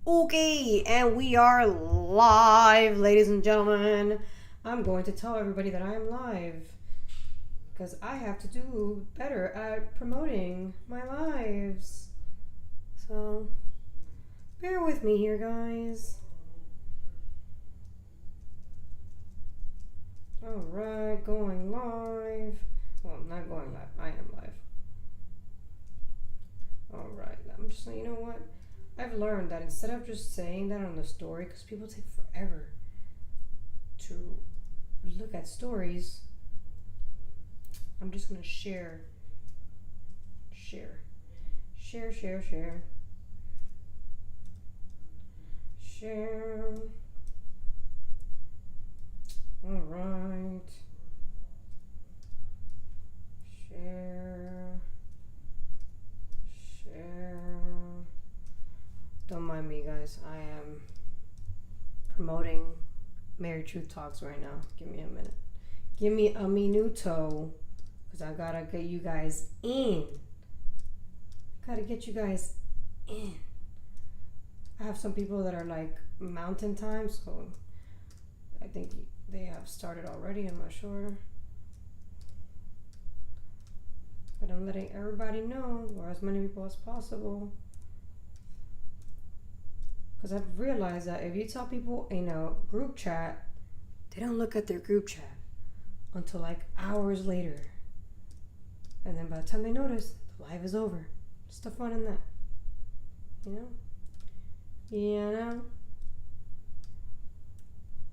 Okay, and we are live, ladies and gentlemen. I'm going to tell everybody that I am live because I have to do better at promoting my lives. So, bear with me here, guys. Alright, going live. Well, I'm not going live. I am live. Alright, I'm just saying, you know what? I've learned that instead of just saying that on the story, because people take forever to look at stories, I'm just going to share. Alright. Share. Don't mind me, guys. I am promoting Mary Truth Talks right now. Give me a minute. Give me a minuto. Because I gotta get you guys in. Gotta get you guys in. I have some people that are like mountain time, so I think they have started already. I'm not sure. But I'm letting everybody know, or as many people as possible. Because I've realized that if you tell people in a group chat, they don't look at their group chat until like hours later. And then by the time they notice, the live is over. What's the fun in that? You know?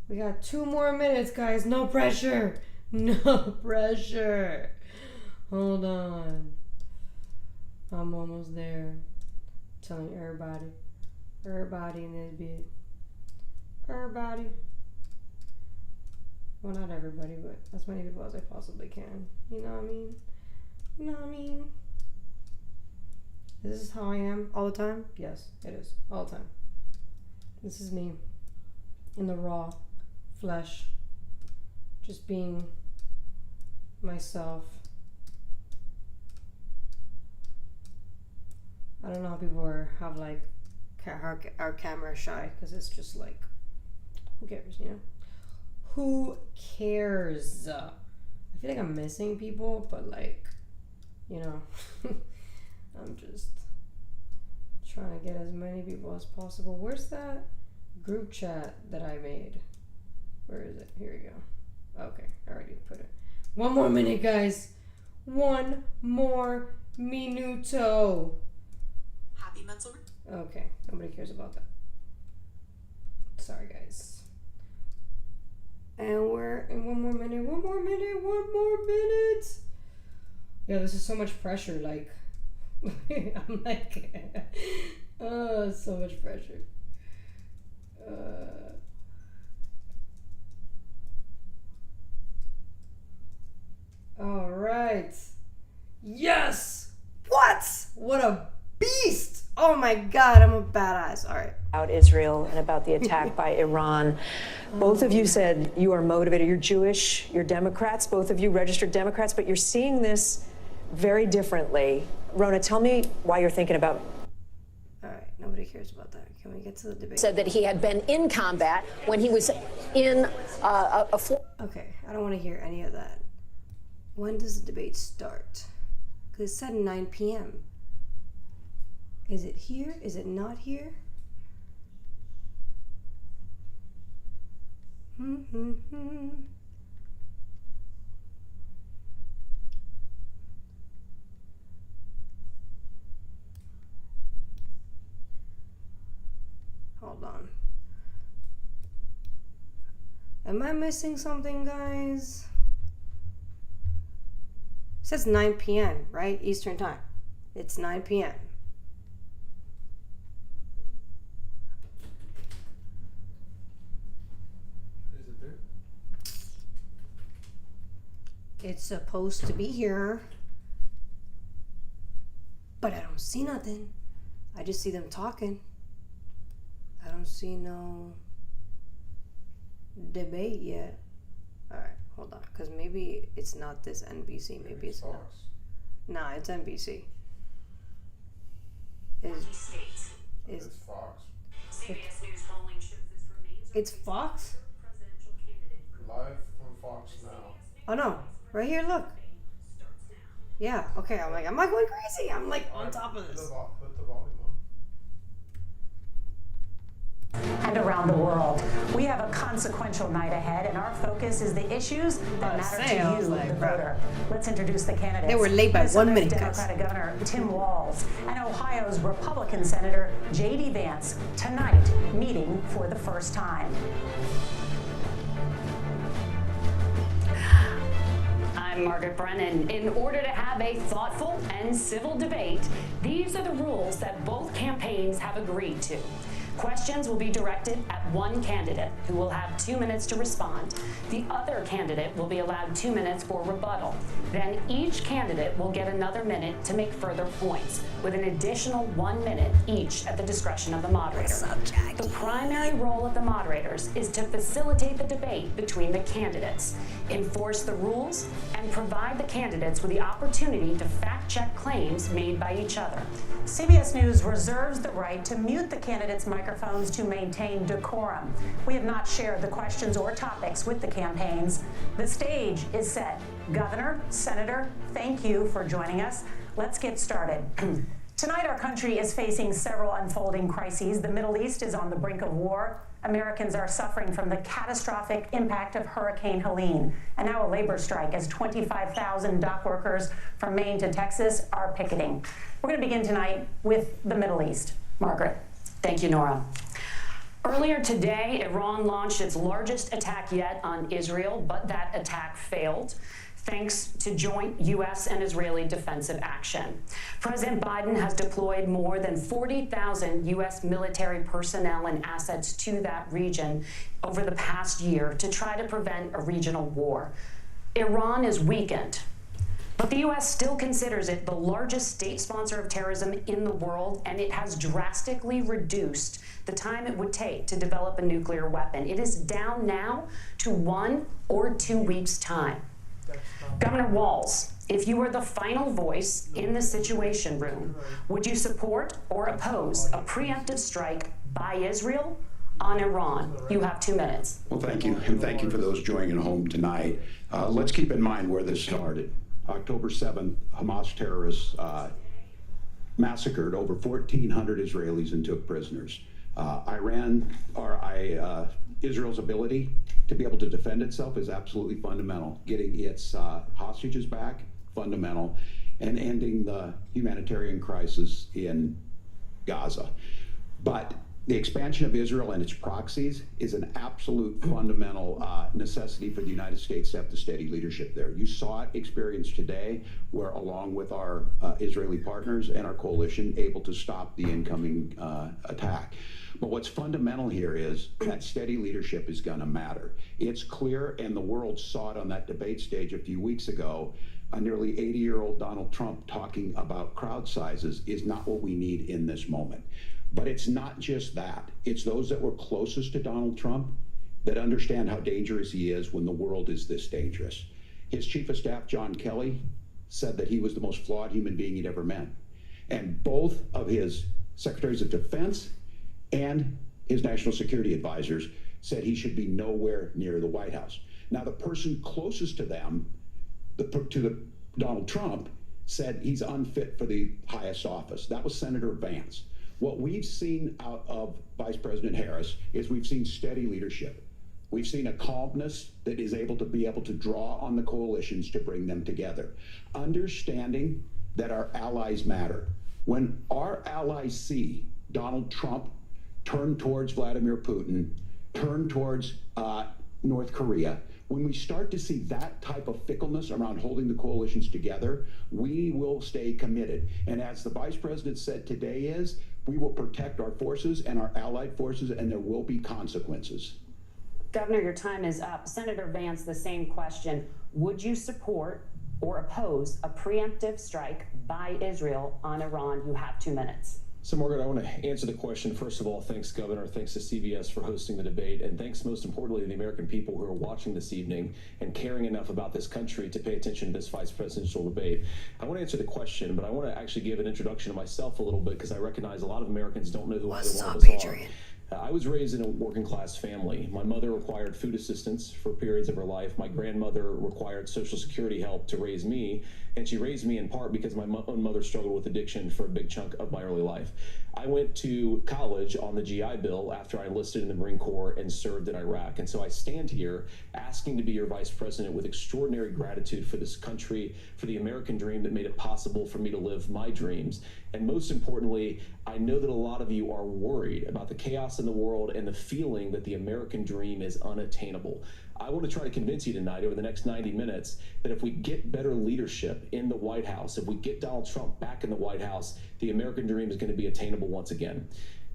We got 2 more minutes, guys. No pressure. No pressure. Hold on. I'm almost there. Telling everybody in this bit. Everybody. Well, not everybody, but as many people as I possibly can. You know what I mean? This is how I am all the time? Yes, it is. All the time. This is me. In the raw flesh. Just being myself. I don't know how people have like our camera shy, because it's just like, who cares, you know? Who cares? I feel like I'm missing people, but like, you know, I'm just trying to get as many people as possible. Where's that group chat that I made? Where is it? Here we go. Okay, I already put it. 1 more minute, guys. 1 more minuto. Happy mental. Okay, nobody cares about that. Sorry, guys. And we're in 1 more minute. Yeah, this is so much pressure. Like, I'm like, oh, so much pressure. All right. Yes. What a beast. Oh my God, I'm a badass. All right. About Israel and about the attack by Iran. Both of you said you are motivated. You're Jewish, you're Democrats, both of you registered Democrats, but you're seeing this very differently. Rona, tell me why you're thinking about. All right, nobody cares about that. Can we get to the debate? Said that he had been in combat when he was in Okay, I don't want to hear any of that. When does the debate start? Because it said 9 p.m. Is it here? Is it not here? Hold on. Am I missing something, guys? It says 9 p.m., right? Eastern time. It's 9 p.m. Is it there? It's supposed to be here. But I don't see nothing. I just see them talking. I don't see no debate yet. Alright, hold on. Because maybe it's not this NBC. Maybe it's not. Fox. Nah, it's NBC. Is It's Fox. It's Fox? Live on Fox now. Oh no. Right here, look. Yeah, okay, I'm like, am I going crazy? I'm like on top of this. Put the volume on. And around the world. We have a consequential night ahead, and our focus is the issues that matter to you, the voter. Let's introduce the candidates. They were late by 1 minute, guys. Democratic Governor Tim Walz and Ohio's Republican Senator J.D. Vance tonight meeting for the first time. I'm Margaret Brennan. In order to have a thoughtful and civil debate, these are the rules that both campaigns have agreed to. Questions will be directed at one candidate, who will have 2 minutes to respond. The other candidate will be allowed 2 minutes for rebuttal. Then each candidate will get another minute to make further points, with an additional 1 minute each at the discretion of the moderator. The primary role of the moderators is to facilitate the debate between the candidates, enforce the rules, and provide the candidates with the opportunity to fact-check claims made by each other. CBS News reserves the right to mute the candidates' microphones to maintain decorum. We have not shared the questions or topics with the campaigns. The stage is set. Governor, Senator, thank you for joining us. Let's get started. Tonight, our country is facing several unfolding crises. The Middle East is on the brink of war. Americans are suffering from the catastrophic impact of Hurricane Helene, and now a labor strike as 25,000 dock workers from Maine to Texas are picketing. We're going to begin tonight with the Middle East. Margaret. Thank you, Nora. Earlier today, Iran launched its largest attack yet on Israel, but that attack failed, thanks to joint U.S. and Israeli defensive action. President Biden has deployed more than 40,000 U.S. military personnel and assets to that region over the past year to try to prevent a regional war. Iran is weakened, but the U.S. still considers it the largest state sponsor of terrorism in the world, and it has drastically reduced the time it would take to develop a nuclear weapon. It is down now to 1 or 2 weeks' time. Governor Walz, if you were the final voice in the Situation Room, would you support or oppose a preemptive strike by Israel on Iran? You have 2 minutes. Well, thank you, and thank you for those joining at home tonight. Let's keep in mind where this started. October 7th, Hamas terrorists massacred over 1,400 Israelis and took prisoners. Israel's ability to be able to defend itself is absolutely fundamental. Getting its hostages back, fundamental, and ending the humanitarian crisis in Gaza. But the expansion of Israel and its proxies is an absolute fundamental necessity for the United States to have the steady leadership there. You saw it experienced today, where along with our Israeli partners and our coalition, able to stop the incoming attack. But what's fundamental here is that steady leadership is going to matter. It's clear, and the world saw it on that debate stage a few weeks ago, a nearly 80-year-old Donald Trump talking about crowd sizes is not what we need in this moment. But it's not just that. It's those that were closest to Donald Trump that understand how dangerous he is when the world is this dangerous. His chief of staff, John Kelly, said that he was the most flawed human being he'd ever met. And both of his secretaries of defense and his national security advisors said he should be nowhere near the White House. Now, the person closest to them, Donald Trump, said he's unfit for the highest office. That was Senator Vance. What we've seen out of Vice President Harris is we've seen steady leadership. We've seen a calmness that is able to draw on the coalitions to bring them together. Understanding that our allies matter. When our allies see Donald Trump turn towards Vladimir Putin, turn towards North Korea, when we start to see that type of fickleness around holding the coalitions together, we will stay committed. And as the Vice President said today we will protect our forces and our allied forces, and there will be consequences. Governor, your time is up. Senator Vance, the same question. Would you support or oppose a preemptive strike by Israel on Iran? You have 2 minutes. So, Margaret, I want to answer the question. First of all, thanks, Governor. Thanks to CBS for hosting the debate. And thanks, most importantly, to the American people who are watching this evening and caring enough about this country to pay attention to this vice presidential debate. I want to answer the question, but I want to actually give an introduction to myself a little bit, because I recognize a lot of Americans don't know who either one of us are. I was raised in a working class family. My mother required food assistance for periods of her life. My grandmother required Social Security help to raise me, and she raised me in part because my own mother struggled with addiction for a big chunk of my early life. I went to college on the GI Bill after I enlisted in the Marine Corps and served in Iraq. And so I stand here asking to be your vice president with extraordinary gratitude for this country, for the American dream that made it possible for me to live my dreams. And most importantly, I know that a lot of you are worried about the chaos in the world and the feeling that the American dream is unattainable. I want to try to convince you tonight over the next 90 minutes that if we get better leadership in the White House, if we get Donald Trump back in the White House, the American dream is going to be attainable once again.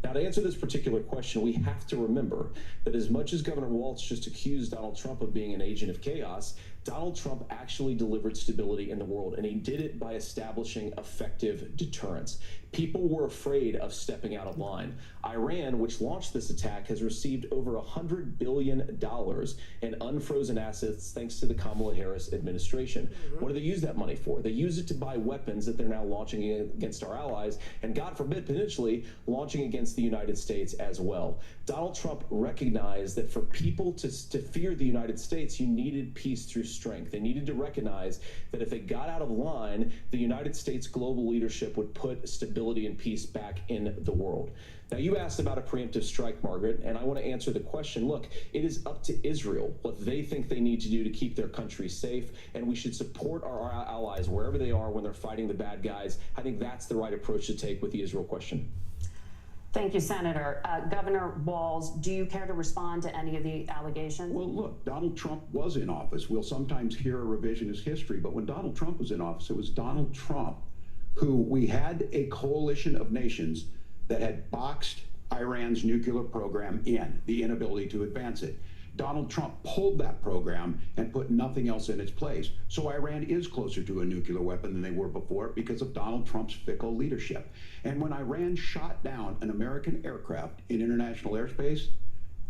Now, to answer this particular question, we have to remember that as much as Governor Walz just accused Donald Trump of being an agent of chaos, Donald Trump actually delivered stability in the world, and he did it by establishing effective deterrence. People were afraid of stepping out of line. Iran, which launched this attack, has received over $100 billion in unfrozen assets thanks to the Kamala Harris administration. What do they use that money for? They use it to buy weapons that they're now launching against our allies, and God forbid, potentially launching against the United States as well. Donald Trump recognized that for people to fear the United States, you needed peace through strength. They needed to recognize that if they got out of line, the United States global leadership would put stability and peace back in the world. Now, you asked about a preemptive strike, Margaret, and I want to answer the question. Look, it is up to Israel what they think they need to do to keep their country safe, and we should support our allies wherever they are when they're fighting the bad guys. I think that's the right approach to take with the Israel question. Thank you, Senator. Governor Walz, do you care to respond to any of the allegations? Well, look, Donald Trump was in office. We'll sometimes hear a revisionist history, but when Donald Trump was in office, it was Donald Trump who we had a coalition of nations that had boxed Iran's nuclear program in, the inability to advance it. Donald Trump pulled that program and put nothing else in its place. So Iran is closer to a nuclear weapon than they were before because of Donald Trump's fickle leadership. And when Iran shot down an American aircraft in international airspace,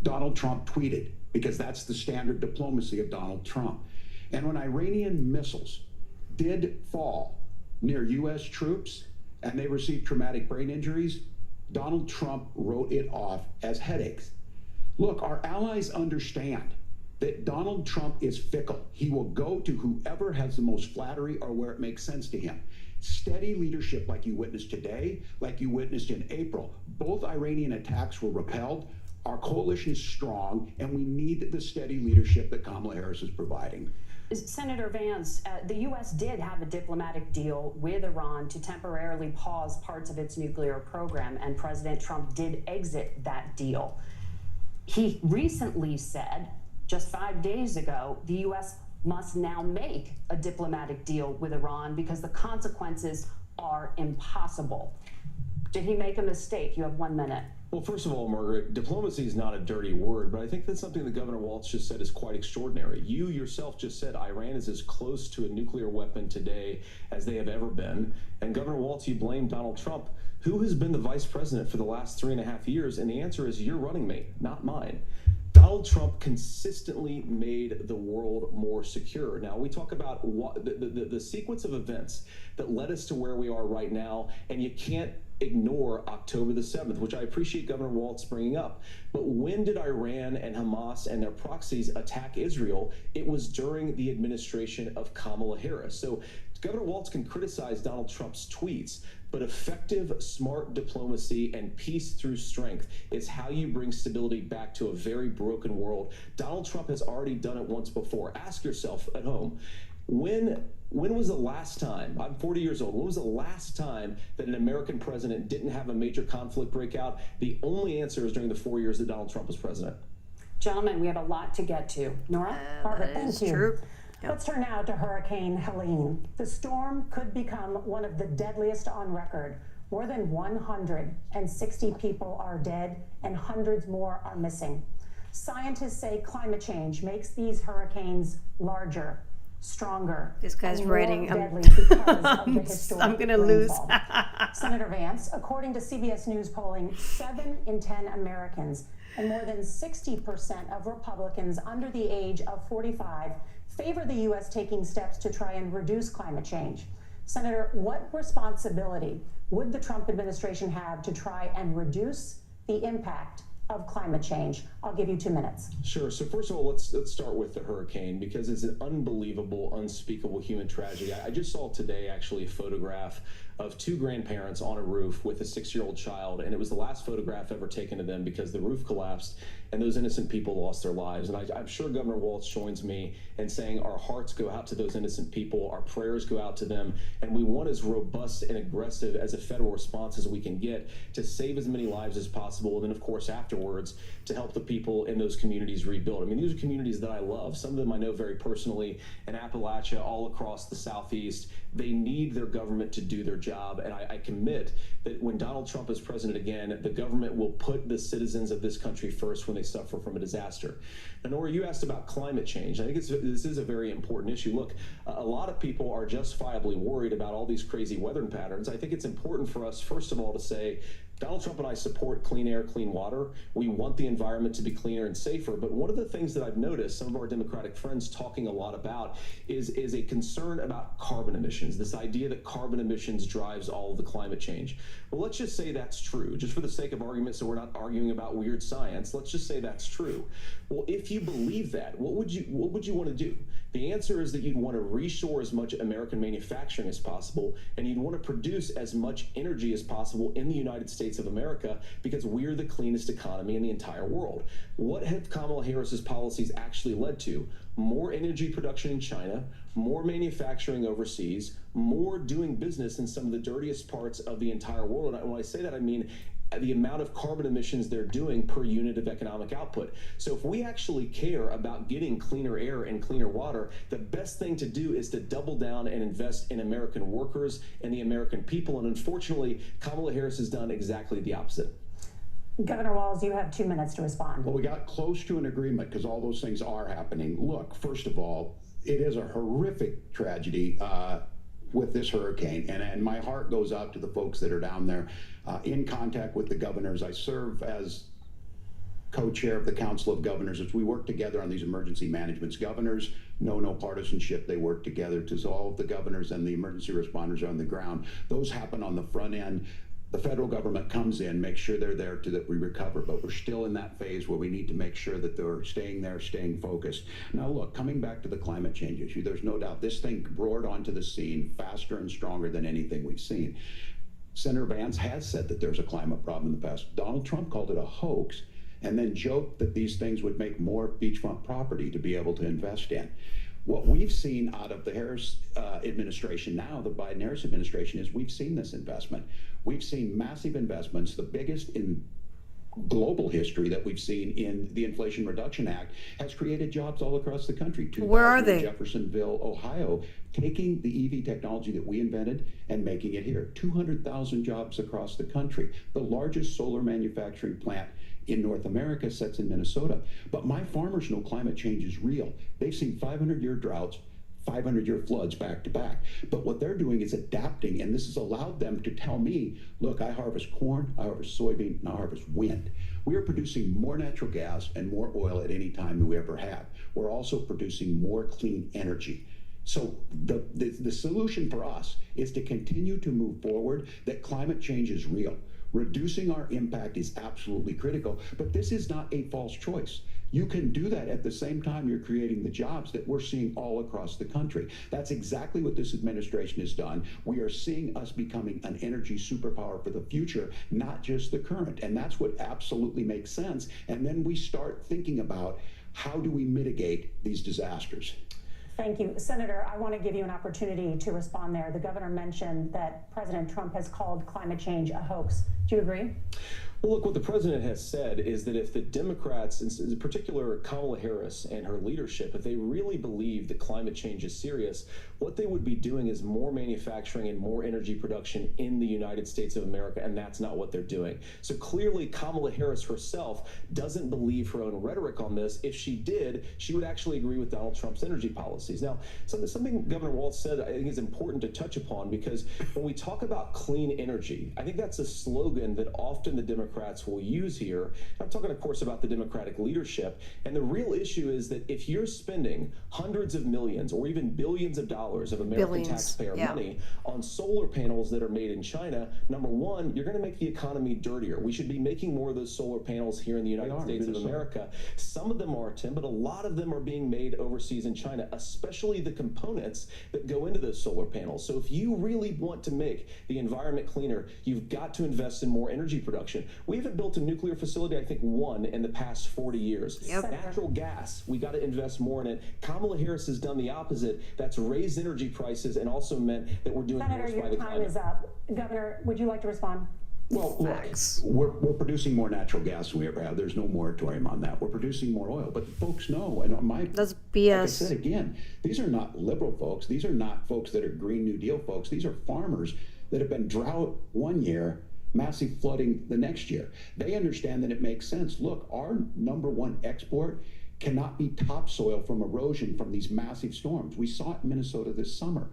Donald Trump tweeted, because that's the standard diplomacy of Donald Trump. And when Iranian missiles did fall near U.S. troops and they received traumatic brain injuries, Donald Trump wrote it off as headaches. Look, our allies understand that Donald Trump is fickle. He will go to whoever has the most flattery or where it makes sense to him. Steady leadership like you witnessed today, like you witnessed in April. Both Iranian attacks were repelled. Our coalition is strong, and we need the steady leadership that Kamala Harris is providing. Senator Vance, the U.S. did have a diplomatic deal with Iran to temporarily pause parts of its nuclear program, and President Trump did exit that deal. He recently said, just 5 days ago, the U.S. must now make a diplomatic deal with Iran because the consequences are impossible. Did he make a mistake? You have 1 minute. Well, first of all, Margaret, diplomacy is not a dirty word, but I think that's something that Governor Walz just said is quite extraordinary. You yourself just said Iran is as close to a nuclear weapon today as they have ever been. And Governor Walz, you blame Donald Trump. Who has been the vice president for the last 3.5 years? And the answer is your running mate, not mine. Donald Trump consistently made the world more secure. Now, we talk about the sequence of events that led us to where we are right now, and you can't ignore October the 7th, which I appreciate Governor Walz bringing up. But when did Iran and Hamas and their proxies attack Israel? It was during the administration of Kamala Harris. So Governor Walz can criticize Donald Trump's tweets, but effective, smart diplomacy and peace through strength is how you bring stability back to a very broken world. Donald Trump has already done it once before. Ask yourself at home, when was the last time, I'm 40 years old, when was the last time that an American president didn't have a major conflict break out? The only answer is during the 4 years that Donald Trump was president. Gentlemen, we have a lot to get to. Nora? Margaret, thank you. True. Yep. Let's turn now to Hurricane Helene. The storm could become one of the deadliest on record. More than 160 people are dead and hundreds more are missing. Scientists say climate change makes these hurricanes larger, stronger. This guy's and more writing. deadly because of the historic I'm gonna lose. Senator Vance, according to CBS News polling, 7 in 10 Americans and more than 60% of Republicans under the age of 45 favor the U.S. taking steps to try and reduce climate change. Senator, what responsibility would the Trump administration have to try and reduce the impact of climate change? I'll give you 2 minutes. Sure. So first of all, let's start with the hurricane, because it's an unbelievable, unspeakable human tragedy. I just saw today actually a photograph of 2 grandparents on a roof with a 6-year-old child, and it was the last photograph ever taken of them because the roof collapsed and those innocent people lost their lives. And I'm sure Governor Walz joins me in saying our hearts go out to those innocent people, our prayers go out to them, and we want as robust and aggressive as a federal response as we can get to save as many lives as possible, and then of course afterwards to help the people in those communities rebuild. I mean, these are communities that I love. Some of them I know very personally in Appalachia, all across the Southeast. They need their government to do their job, and I commit that when Donald Trump is president again, the government will put the citizens of this country first when they suffer from a disaster. Now, Nora, you asked about climate change. I think this is a very important issue. Look, a lot of people are justifiably worried about all these crazy weather patterns. I think it's important for us, first of all, to say Donald Trump and I support clean air, clean water. We want the environment to be cleaner and safer. But one of the things that I've noticed some of our Democratic friends talking a lot about is a concern about carbon emissions, this idea that carbon emissions drives all of the climate change. Well, let's just say that's true, just for the sake of argument, so we're not arguing about weird science. Let's just say that's true. Well, if you believe that, what would you want to do? The answer is that you'd want to reshore as much American manufacturing as possible, and you'd want to produce as much energy as possible in the United States of America, because we're the cleanest economy in the entire world. What have Kamala Harris's policies actually led to? More energy production in China, more manufacturing overseas, more doing business in some of the dirtiest parts of the entire world. And when I say that, I mean the amount of carbon emissions they're doing per unit of economic output. So if we actually care about getting cleaner air and cleaner water, the best thing to do is to double down and invest in American workers and the American people. And unfortunately, Kamala Harris has done exactly the opposite. Governor Walz, you have 2 minutes to respond. Well, we got close to an agreement because all those things are happening. Look, first of all, it is a horrific tragedy with this hurricane, and my heart goes out to the folks that are down there in contact with the governors. I serve as co-chair of the Council of Governors as we work together on these emergency managements. Governors know no partisanship. They work together to solve. The governors and the emergency responders are on the ground. Those happen on the front end. The federal government comes in, makes sure they're there to that we recover, but we're still in that phase where we need to make sure that they're staying there, staying focused. Now look, coming back to the climate change issue, there's no doubt this thing roared onto the scene faster and stronger than anything we've seen. Senator Vance has said that there's a climate problem in the past. Donald Trump called it a hoax and then joked that these things would make more beachfront property to be able to invest in. What we've seen out of the Harris administration now, the Biden-Harris administration, is we've seen this investment. We've seen massive investments, the biggest in global history that we've seen in the Inflation Reduction Act, has created jobs all across the country. Where are they? Jeffersonville, Ohio, taking the EV technology that we invented and making it here. 200,000 jobs across the country. The largest solar manufacturing plant in North America sits in Minnesota. But my farmers know climate change is real. They've seen 500-year droughts, 500-year floods back to back. But what they're doing is adapting, and this has allowed them to tell me, look, I harvest corn, I harvest soybean, and I harvest wind. We are producing more natural gas and more oil at any time than we ever have. We're also producing more clean energy. So the solution for us is to continue to move forward, that climate change is real. Reducing our impact is absolutely critical, but this is not a false choice. You can do that at the same time you're creating the jobs that we're seeing all across the country. That's exactly what this administration has done. We are seeing us becoming an energy superpower for the future, not just the current. And that's what absolutely makes sense. And then we start thinking about how do we mitigate these disasters. Thank you. Senator, I want to give you an opportunity to respond there. The governor mentioned that President Trump has called climate change a hoax. Do you agree? Well, look, what the president has said is that if the Democrats, in particular Kamala Harris and her leadership, if they really believe that climate change is serious, what they would be doing is more manufacturing and more energy production in the United States of America, and that's not what they're doing. So clearly Kamala Harris herself doesn't believe her own rhetoric on this. If she did, she would actually agree with Donald Trump's energy policies. Now, something Governor Walz said I think is important to touch upon, because when we talk about clean energy, I think that's a slogan that often the Democrats Democrats will use here. I'm talking, of course, about the Democratic leadership. And the real issue is that if you're spending hundreds of millions or even billions of dollars of American taxpayer money on solar panels that are made in China, number one, you're going to make the economy dirtier. We should be making more of those solar panels here in the United States of America. Some of them are, Tim, but a lot of them are being made overseas in China, especially the components that go into those solar panels. So if you really want to make the environment cleaner, you've got to invest in more energy production. We haven't built a nuclear facility, I think, one in the past 40 years. Natural gas, we got to invest more in it. Kamala Harris has done the opposite. That's raised energy prices and also meant that we're doing Senator, worse by your the time climate. is up. Governor, would you like to respond? Well, look, we're producing more natural gas than we ever have. There's no moratorium on that. We're producing more oil. But folks know, and that's BS. Like I said again, these are not liberal folks. These are not folks that are Green New Deal folks. These are farmers that have been drought one year, massive flooding the next year. They understand that it makes sense. Look, our number one export cannot be topsoil from erosion from these massive storms. We saw it in Minnesota this summer.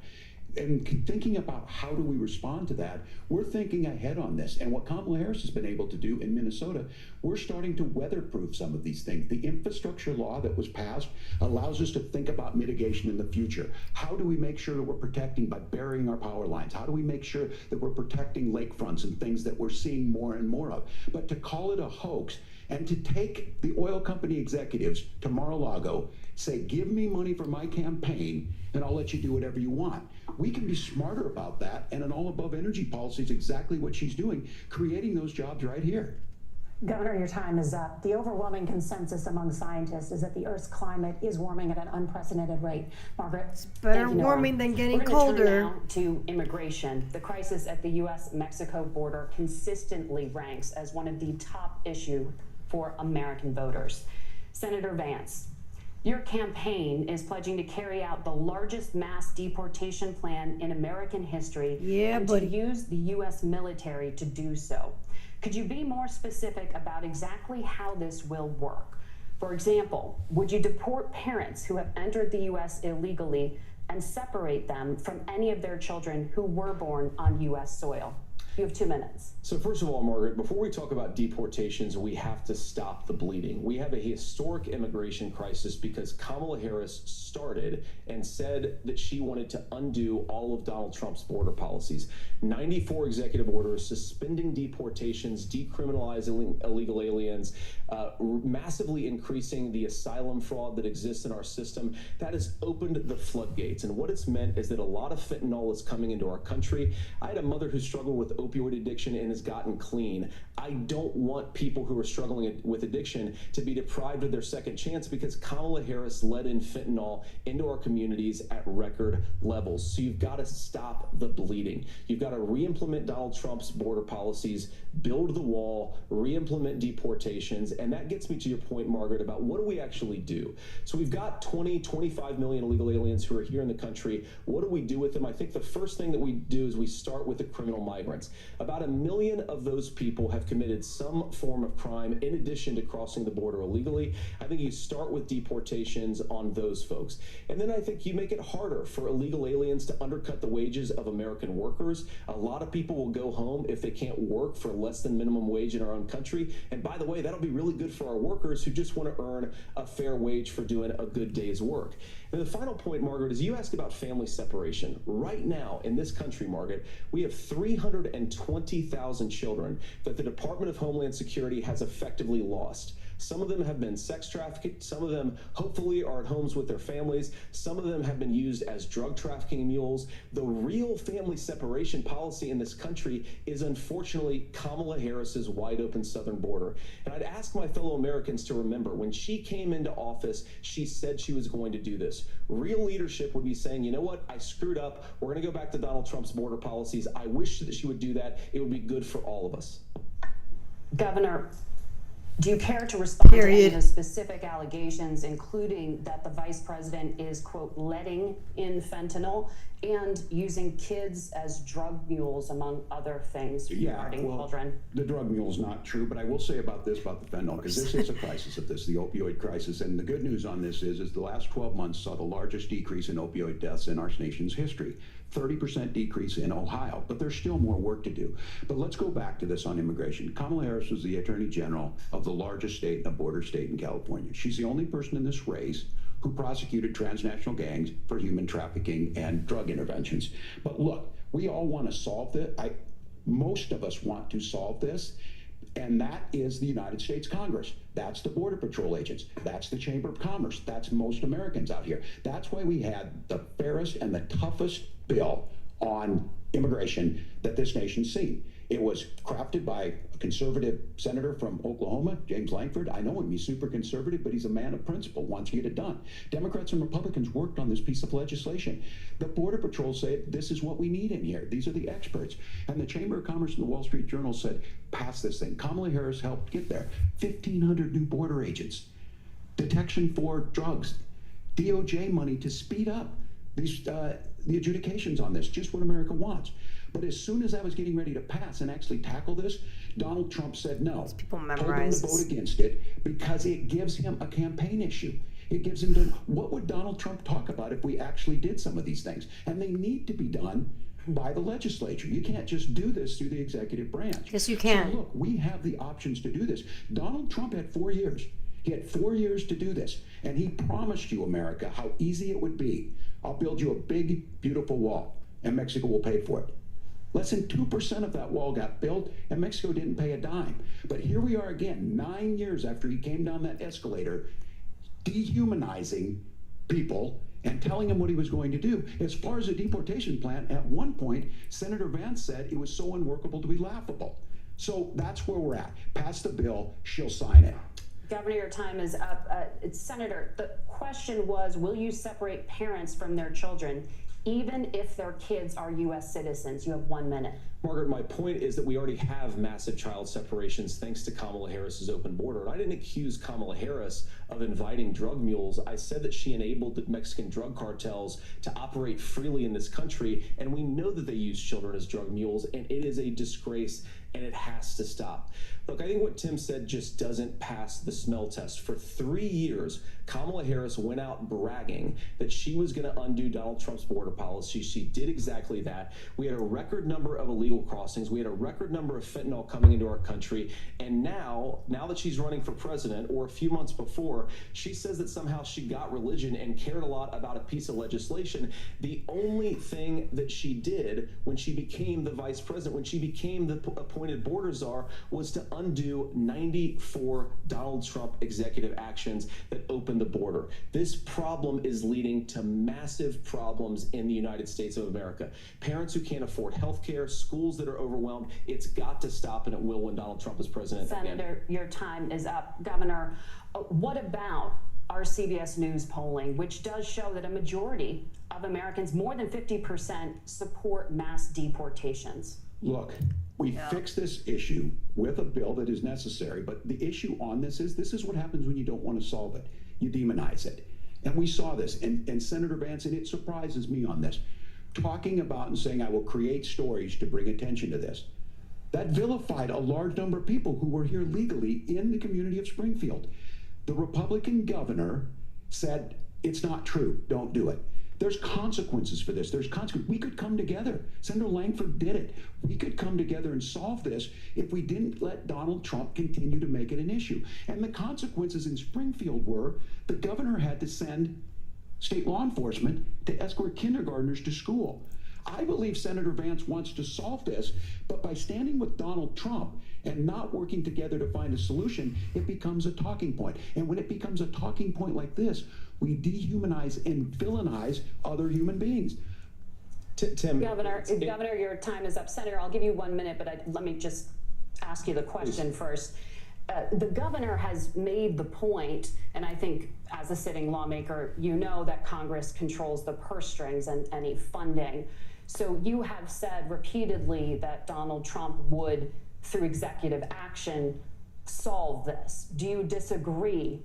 And thinking about how do we respond to that, we're thinking ahead on this. And what Kamala Harris has been able to do in Minnesota, we're starting to weatherproof some of these things. The infrastructure law that was passed allows us to think about mitigation in the future. How do we make sure that we're protecting by burying our power lines? How do we make sure that we're protecting lakefronts and things that we're seeing more and more of? But to call it a hoax and to take the oil company executives to Mar-a-Lago, say, give me money for my campaign and I'll let you do whatever you want. We can be smarter about that, and an all-above energy policy is exactly what she's doing, creating those jobs right here. Governor, your time is up. The overwhelming consensus among scientists is that the Earth's climate is warming at an unprecedented rate. Margaret? It's better warming than getting We're gonna colder. turn now to immigration. The crisis at the U.S.-Mexico border consistently ranks as one of the top issues for American voters. Senator Vance, your campaign is pledging to carry out the largest mass deportation plan in American history and to use the U.S. military to do so. Could you be more specific about exactly how this will work? For example, would you deport parents who have entered the U.S. illegally and separate them from any of their children who were born on U.S. soil? You have 2 minutes. So first of all, Margaret, before we talk about deportations, we have to stop the bleeding. We have a historic immigration crisis because Kamala Harris started and said that she wanted to undo all of Donald Trump's border policies. 94 executive orders suspending deportations, decriminalizing illegal aliens, massively increasing the asylum fraud that exists in our system. That has opened the floodgates. And what it's meant is that a lot of fentanyl is coming into our country. I had a mother who struggled with opioid addiction and has gotten clean. I don't want people who are struggling with addiction to be deprived of their second chance because Kamala Harris let in fentanyl into our communities at record levels. So you've got to stop the bleeding. You've got to re-implement Donald Trump's border policies, build the wall, re-implement deportations. And that gets me to your point, Margaret, about what do we actually do? So we've got 25 million illegal aliens who are here in the country. What do we do with them? I think the first thing that we do is we start with the criminal migrants. About 1 million of those people have committed some form of crime in addition to crossing the border illegally. I think you start with deportations on those folks. And then I think you make it harder for illegal aliens to undercut the wages of American workers. A lot of people will go home if they can't work for less than minimum wage in our own country. And by the way, that'll be really good for our workers who just want to earn a fair wage for doing a good day's work. And the final point, Margaret, is you asked about family separation. Right now in this country, Margaret, we have 320,000 children that the Department of Homeland Security has effectively lost. Some of them have been sex trafficked. Some of them hopefully are at homes with their families. Some of them have been used as drug trafficking mules. The real family separation policy in this country is unfortunately Kamala Harris's wide open southern border. And I'd ask my fellow Americans to remember when she came into office, she said she was going to do this. Real leadership would be saying, you know what, I screwed up. We're going to go back to Donald Trump's border policies. I wish that she would do that. It would be good for all of us. Governor, do you care to respond to any of the specific allegations, including that the vice president is, quote, letting in fentanyl and using kids as drug mules, among other things regarding children? The drug mule is not true, but I will say about this, about the fentanyl, because this is a crisis of this, the opioid crisis. And the good news on this is the last 12 months saw the largest decrease in opioid deaths in our nation's history. 30% decrease in Ohio, but there's still more work to do. But let's go back to this on immigration. Kamala Harris was the Attorney General of the largest state, a border state in California. She's the only person in this race who prosecuted transnational gangs for human trafficking and drug interventions. But look, we all want to solve this. Most of us want to solve this. And that is the United States Congress. That's the Border Patrol agents. That's the Chamber of Commerce. That's most Americans out here. That's why we had the fairest and the toughest bill on immigration that this nation's seen. It was crafted by a conservative senator from Oklahoma, James Lankford. I know him, he's super conservative, but he's a man of principle, wants to get it done. Democrats and Republicans worked on this piece of legislation. The Border Patrol said, this is what we need in here. These are the experts. And the Chamber of Commerce and the Wall Street Journal said, pass this thing. Kamala Harris helped get there. 1,500 new border agents, detection for drugs, DOJ money to speed up these the adjudications on this, just what America wants. But as soon as I was getting ready to pass and actually tackle this, Donald Trump said no. People Told him to memorize vote against it because it gives him a campaign issue. It gives him what would Donald Trump talk about if we actually did some of these things? And they need to be done by the legislature. You can't just do this through the executive branch. Yes, you can. So look, we have the options to do this. Donald Trump had 4 years. He had 4 years to do this. And he promised you, America, how easy it would be. I'll build you a big, beautiful wall, and Mexico will pay for it. Less than 2% of that wall got built, and Mexico didn't pay a dime. But here we are again, 9 years after he came down that escalator, dehumanizing people and telling them what he was going to do. As far as the deportation plan, at one point, Senator Vance said it was so unworkable to be laughable. So that's where we're at. Pass the bill, she'll sign it. Governor, your time is up. Senator, the question was, will you separate parents from their children, even if their kids are U.S. citizens? You have 1 minute. Margaret, my point is that we already have massive child separations thanks to Kamala Harris's open border. And I didn't accuse Kamala Harris of inviting drug mules. I said that she enabled the Mexican drug cartels to operate freely in this country. And we know that they use children as drug mules, and it is a disgrace, and it has to stop. Look, I think what Tim said just doesn't pass the smell test. For 3 years, Kamala Harris went out bragging that she was going to undo Donald Trump's border policy. She did exactly that. We had a record number of illegal crossings. We had a record number of fentanyl coming into our country. And now that she's running for president, or a few months before, she says that somehow she got religion and cared a lot about a piece of legislation. The only thing that she did when she became the vice president, when she became the appointed border czar, was to undo 94 Donald Trump executive actions that opened the border. This problem is leading to massive problems in the United States of America. Parents who can't afford health care, schools that are overwhelmed. It's got to stop, and it will when Donald Trump is president again. Senator, your time is up. Governor, what about our CBS News polling, which does show that a majority of Americans, more than 50%, support mass deportations? Look, we fix this issue with a bill that is necessary, but the issue on this is what happens when you don't want to solve it. You demonize it. And we saw this, and Senator Vance, and it surprises me on this, talking about and saying, I will create stories to bring attention to this. That vilified a large number of people who were here legally in the community of Springfield. The Republican governor said, it's not true, don't do it. There's consequences for this. There's consequences. We could come together. Senator Lankford did it. We could come together and solve this if we didn't let Donald Trump continue to make it an issue. And the consequences in Springfield were the governor had to send state law enforcement to escort kindergartners to school. I believe Senator Vance wants to solve this, but by standing with Donald Trump and not working together to find a solution, it becomes a talking point. And when it becomes a talking point like this, we dehumanize and villainize other human beings. Tim, Governor, your time is up. Senator, I'll give you 1 minute, but let me just ask you the question first. The governor has made the point, and I think as a sitting lawmaker, you know that Congress controls the purse strings and any funding. So you have said repeatedly that Donald Trump would, through executive action, solve this. Do you disagree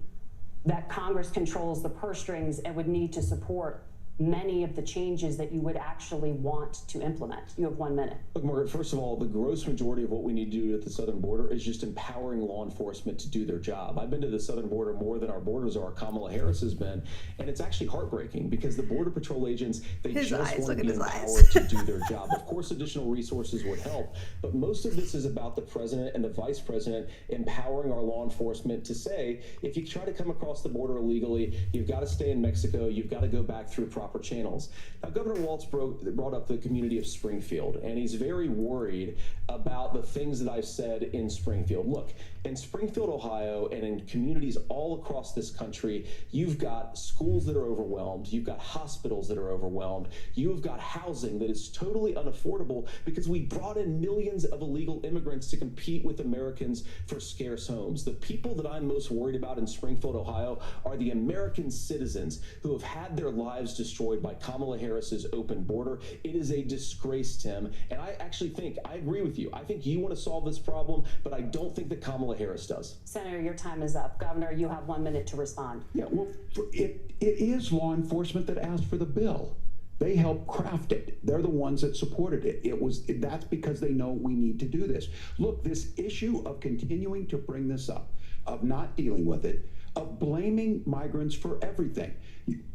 that Congress controls the purse strings and would need to support many of the changes that you would actually want to implement? You have 1 minute. Look, Margaret, first of all, the gross majority of what we need to do at the southern border is just empowering law enforcement to do their job. I've been to the southern border more than our borders are. Kamala Harris has been, and it's actually heartbreaking because the Border Patrol agents, they just want to be empowered to do their job. Of course, additional resources would help, but most of this is about the president and the vice president empowering our law enforcement to say, if you try to come across the border illegally, you've got to stay in Mexico, you've got to go back through proper channels. Now, Governor Walz brought up the community of Springfield, and he's very worried about the things that I've said in Springfield. Look, in Springfield, Ohio, and in communities all across this country, you've got schools that are overwhelmed, you've got hospitals that are overwhelmed, you've got housing that is totally unaffordable because we brought in millions of illegal immigrants to compete with Americans for scarce homes. The people that I'm most worried about in Springfield, Ohio, are the American citizens who have had their lives destroyed by Kamala Harris's open border. It is a disgrace, Tim, and I actually think, I agree with you. I think you want to solve this problem, but I don't think that Kamala Harris does. Senator, your time is up. Governor, you have 1 minute to respond. Yeah, well, it is law enforcement that asked for the bill. They helped craft it. They're the ones that supported it. That's because they know we need to do this. Look, this issue of continuing to bring this up, of not dealing with it, of blaming migrants for everything.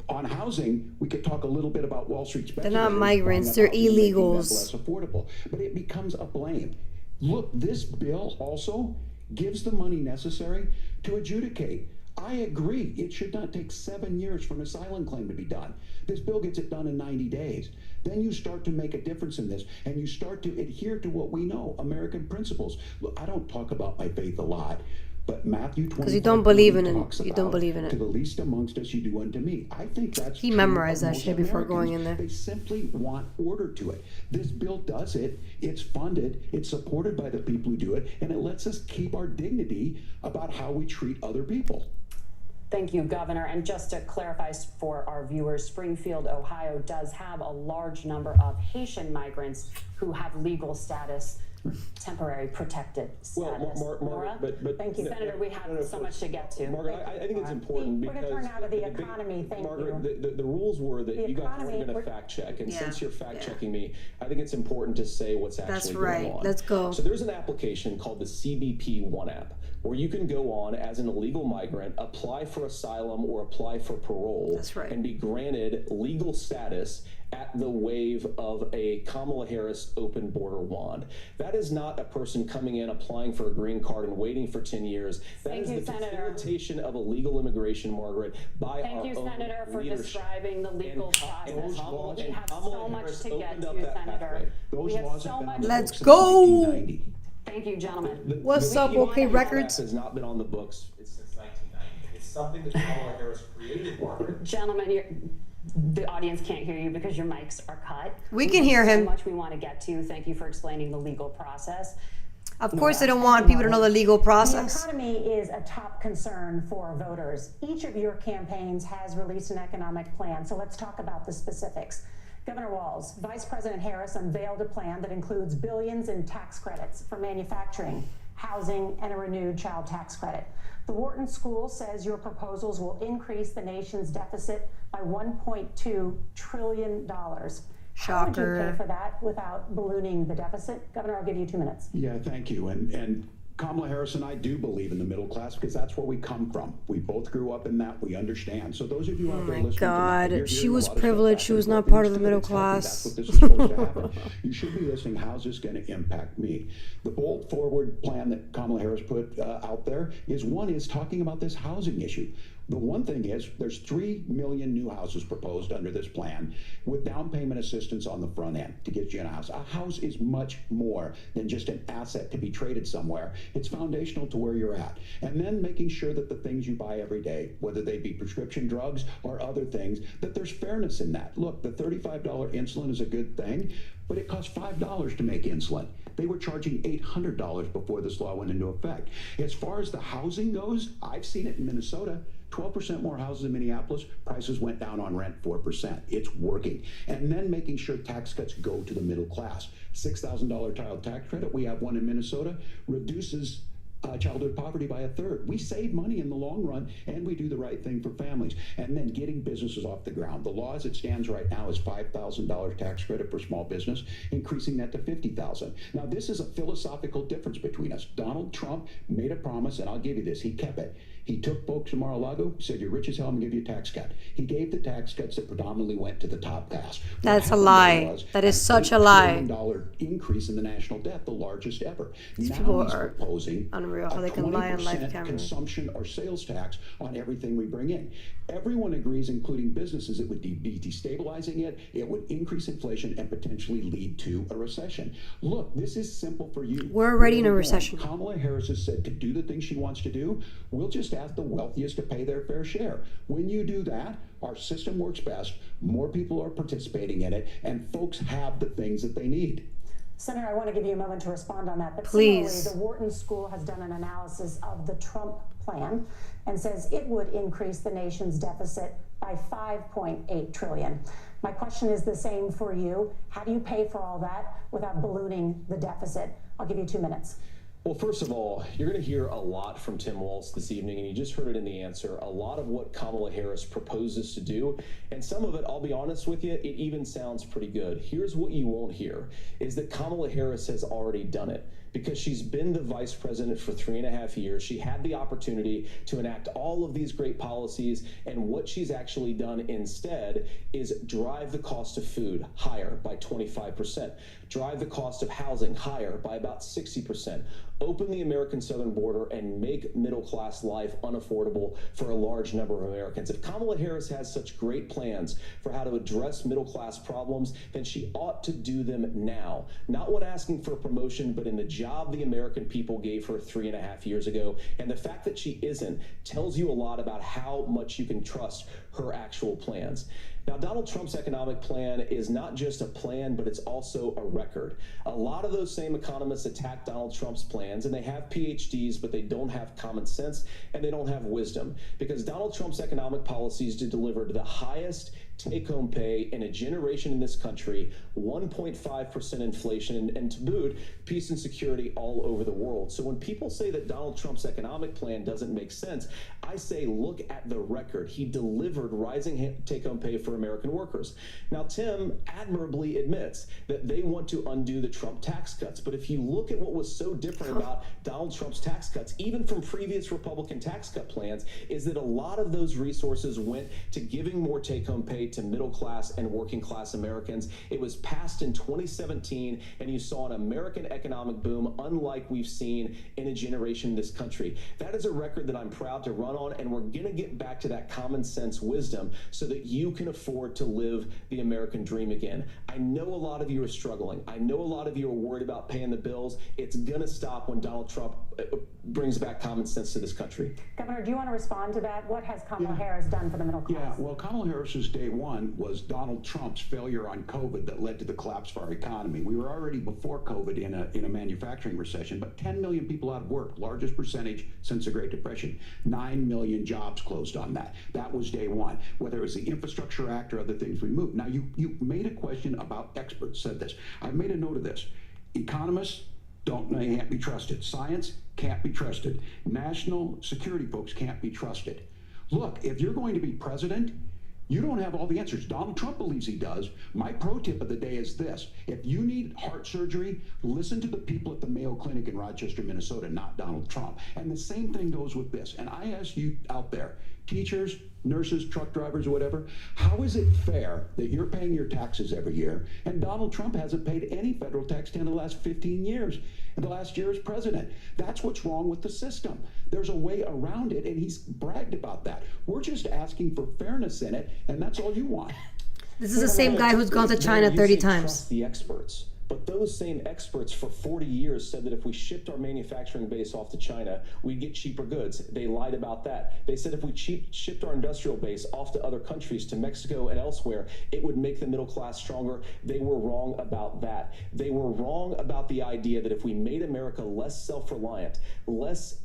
On housing, we could talk a little bit about Wall Street speculators. They're not migrants, they're illegals. Less affordable, but it becomes a blame. Look, this bill also gives the money necessary to adjudicate. I agree, it should not take 7 years for an asylum claim to be done. This bill gets it done in 90 days. Then you start to make a difference in this, and you start to adhere to what we know, American principles. Look, I don't talk about my faith a lot, but Matthew 25, because you don't believe in it. You don't believe in it. To the least amongst us, you do unto me. I think that's he true memorized of that most shit before going in there. They simply want order to it. This bill does it. It's funded. It's supported by the people who do it, and it lets us keep our dignity about how we treat other people. Thank you, Governor. And just to clarify for our viewers, Springfield, Ohio does have a large number of Haitian migrants who have legal status, temporary protected status. Well, Margaret, but thank you, Senator. We have so much to get to. Margaret, I think it's important because we're going to turn out of the economy. Thank Margaret, you. the rules were that you guys were going to fact check, and since you're fact checking me, I think it's important to say what's actually going on. Let's go. So there's an application called the CBP One app, where you can go on as an illegal migrant, apply for asylum or apply for parole, and be granted legal status at the wave of a Kamala Harris open border wand. That is not a person coming in, applying for a green card and waiting for 10 years. That is the facilitation of illegal immigration, Margaret, by our own leadership. Thank you, Senator, for describing the legal process. We have so Kamala much Harris to get opened up to, that Senator. pathway. We have so much. Let's go. Thank you, gentlemen. What's up, OK Records? Has not been on the books since 1990. It's something that Kamala Harris created, Margaret. Gentlemen, the audience can't hear you because your mics are cut. We can hear him. So much we want to get to. Thank you for explaining the legal process. Of course, they don't want people to know the legal process. The economy is a top concern for voters. Each of your campaigns has released an economic plan, so let's talk about the specifics. Governor Walz, Vice President Harris unveiled a plan that includes billions in tax credits for manufacturing, housing, and a renewed child tax credit. The Wharton School says your proposals will increase the nation's deficit by $1.2 trillion. How would you pay for that without ballooning the deficit? Governor, I'll give you 2 minutes. Yeah, thank you. And Kamala Harris and I do believe in the middle class because that's where we come from. We both grew up in that. We understand. So those of you out there listening God, tonight, she was privileged. She was not part of the middle class. That's what this is supposed to happen. You should be listening. How's this going to impact me? The bold forward plan that Kamala Harris put out there is talking about this housing issue. The one thing is there's 3 million new houses proposed under this plan with down payment assistance on the front end to get you in a house. A house is much more than just an asset to be traded somewhere. It's foundational to where you're at. And then making sure that the things you buy every day, whether they be prescription drugs or other things, that there's fairness in that. Look, the $35 insulin is a good thing, but it costs $5 to make insulin. They were charging $800 before this law went into effect. As far as the housing goes, I've seen it in Minnesota. 12% more houses in Minneapolis, prices went down on rent 4%. It's working. And then making sure tax cuts go to the middle class. $6,000 child tax credit, we have one in Minnesota, reduces childhood poverty by a third. We save money in the long run, and we do the right thing for families. And then getting businesses off the ground. The law as it stands right now is $5,000 tax credit for small business, increasing that to $50,000. Now, this is a philosophical difference between us. Donald Trump made a promise, and I'll give you this, he kept it. He took folks to Mar-a-Lago, said, you're rich as hell, I'm gonna give you a tax cut. He gave the tax cuts that predominantly went to the top class. That's a lie. That is such a lie. $8 trillion increase in the national debt, the largest ever. These now people he's are proposing unreal how they can lie on live camera. Consumption or sales tax on everything we bring in. Everyone agrees, including businesses, it would be destabilizing it would increase inflation and potentially lead to a recession. Look, this is simple for you. We're already in a recession. Kamala Harris has said to do the things she wants to do, we'll just ask the wealthiest to pay their fair share. When you do that, our system works best, more people are participating in it, and folks have the things that they need. Senator, I want to give you a moment to respond on that. But please. Similarly, the Wharton School has done an analysis of the Trump plan and says it would increase the nation's deficit by $5.8 trillion. My question is the same for you. How do you pay for all that without ballooning the deficit? I'll give you 2 minutes. Well, first of all, you're going to hear a lot from Tim Walz this evening, and you just heard it in the answer. A lot of what Kamala Harris proposes to do, and some of it, I'll be honest with you, it even sounds pretty good. Here's what you won't hear, is that Kamala Harris has already done it. Because she's been the vice president for 3.5 years. She had the opportunity to enact all of these great policies, and what she's actually done instead is drive the cost of food higher by 25%, drive the cost of housing higher by about 60%, open the American southern border, and make middle-class life unaffordable for a large number of Americans. If Kamala Harris has such great plans for how to address middle-class problems, then she ought to do them now. Not when asking for a promotion, but in the job the American people gave her 3.5 years ago. And the fact that she isn't tells you a lot about how much you can trust her actual plans. Now, Donald Trump's economic plan is not just a plan, but it's also a record. A lot of those same economists attack Donald Trump's plans, and they have PhDs, but they don't have common sense and they don't have wisdom. Because Donald Trump's economic policies delivered the highest take-home pay in a generation in this country, 1.5% inflation, and to boot, peace and security all over the world. So when people say that Donald Trump's economic plan doesn't make sense, I say look at the record. He delivered rising take-home pay for American workers. Now, Tim admirably admits that they want to undo the Trump tax cuts. But if you look at what was so different about Donald Trump's tax cuts, even from previous Republican tax cut plans, is that a lot of those resources went to giving more take-home pay to middle class and working class Americans. It was passed in 2017, and you saw an American economic boom unlike we've seen in a generation in this country. That is a record that I'm proud to run on, and we're going to get back to that common sense wisdom so that you can afford to live the American dream again. I know a lot of you are struggling. I know a lot of you are worried about paying the bills. It's going to stop when Donald Trump brings back common sense to this country. Governor, do you want to respond to that? What has Kamala Harris done for the middle class? Yeah, well, Kamala Harris's day one was Donald Trump's failure on COVID that led to the collapse of our economy. We were already before COVID in a manufacturing recession, but 10 million people out of work, largest percentage since the Great Depression. 9 million jobs closed on that. That was day one. Whether it was the Infrastructure Act or other things we moved. Now, you made a question about experts, said this. I've made a note of this. Economists can't be trusted. Science can't be trusted. National security folks can't be trusted. Look, if you're going to be president, you don't have all the answers. Donald Trump believes he does. My pro tip of the day is this. If you need heart surgery, listen to the people at the Mayo Clinic in Rochester, Minnesota, not Donald Trump. And the same thing goes with this. And I ask you out there, teachers, nurses, truck drivers, whatever, how is it fair that you're paying your taxes every year and Donald Trump hasn't paid any federal tax in the last 15 years, and the last year as president? That's what's wrong with the system. There's a way around it, and he's bragged about that. We're just asking for fairness in it, and that's all you want. This is the same guy who's gone to China 30 times. Trust the experts. But those same experts for 40 years said that if we shipped our manufacturing base off to China, we'd get cheaper goods. They lied about that. They said if we shipped our industrial base off to other countries, to Mexico and elsewhere, it would make the middle class stronger. They were wrong about that. They were wrong about the idea that if we made America less self-reliant, less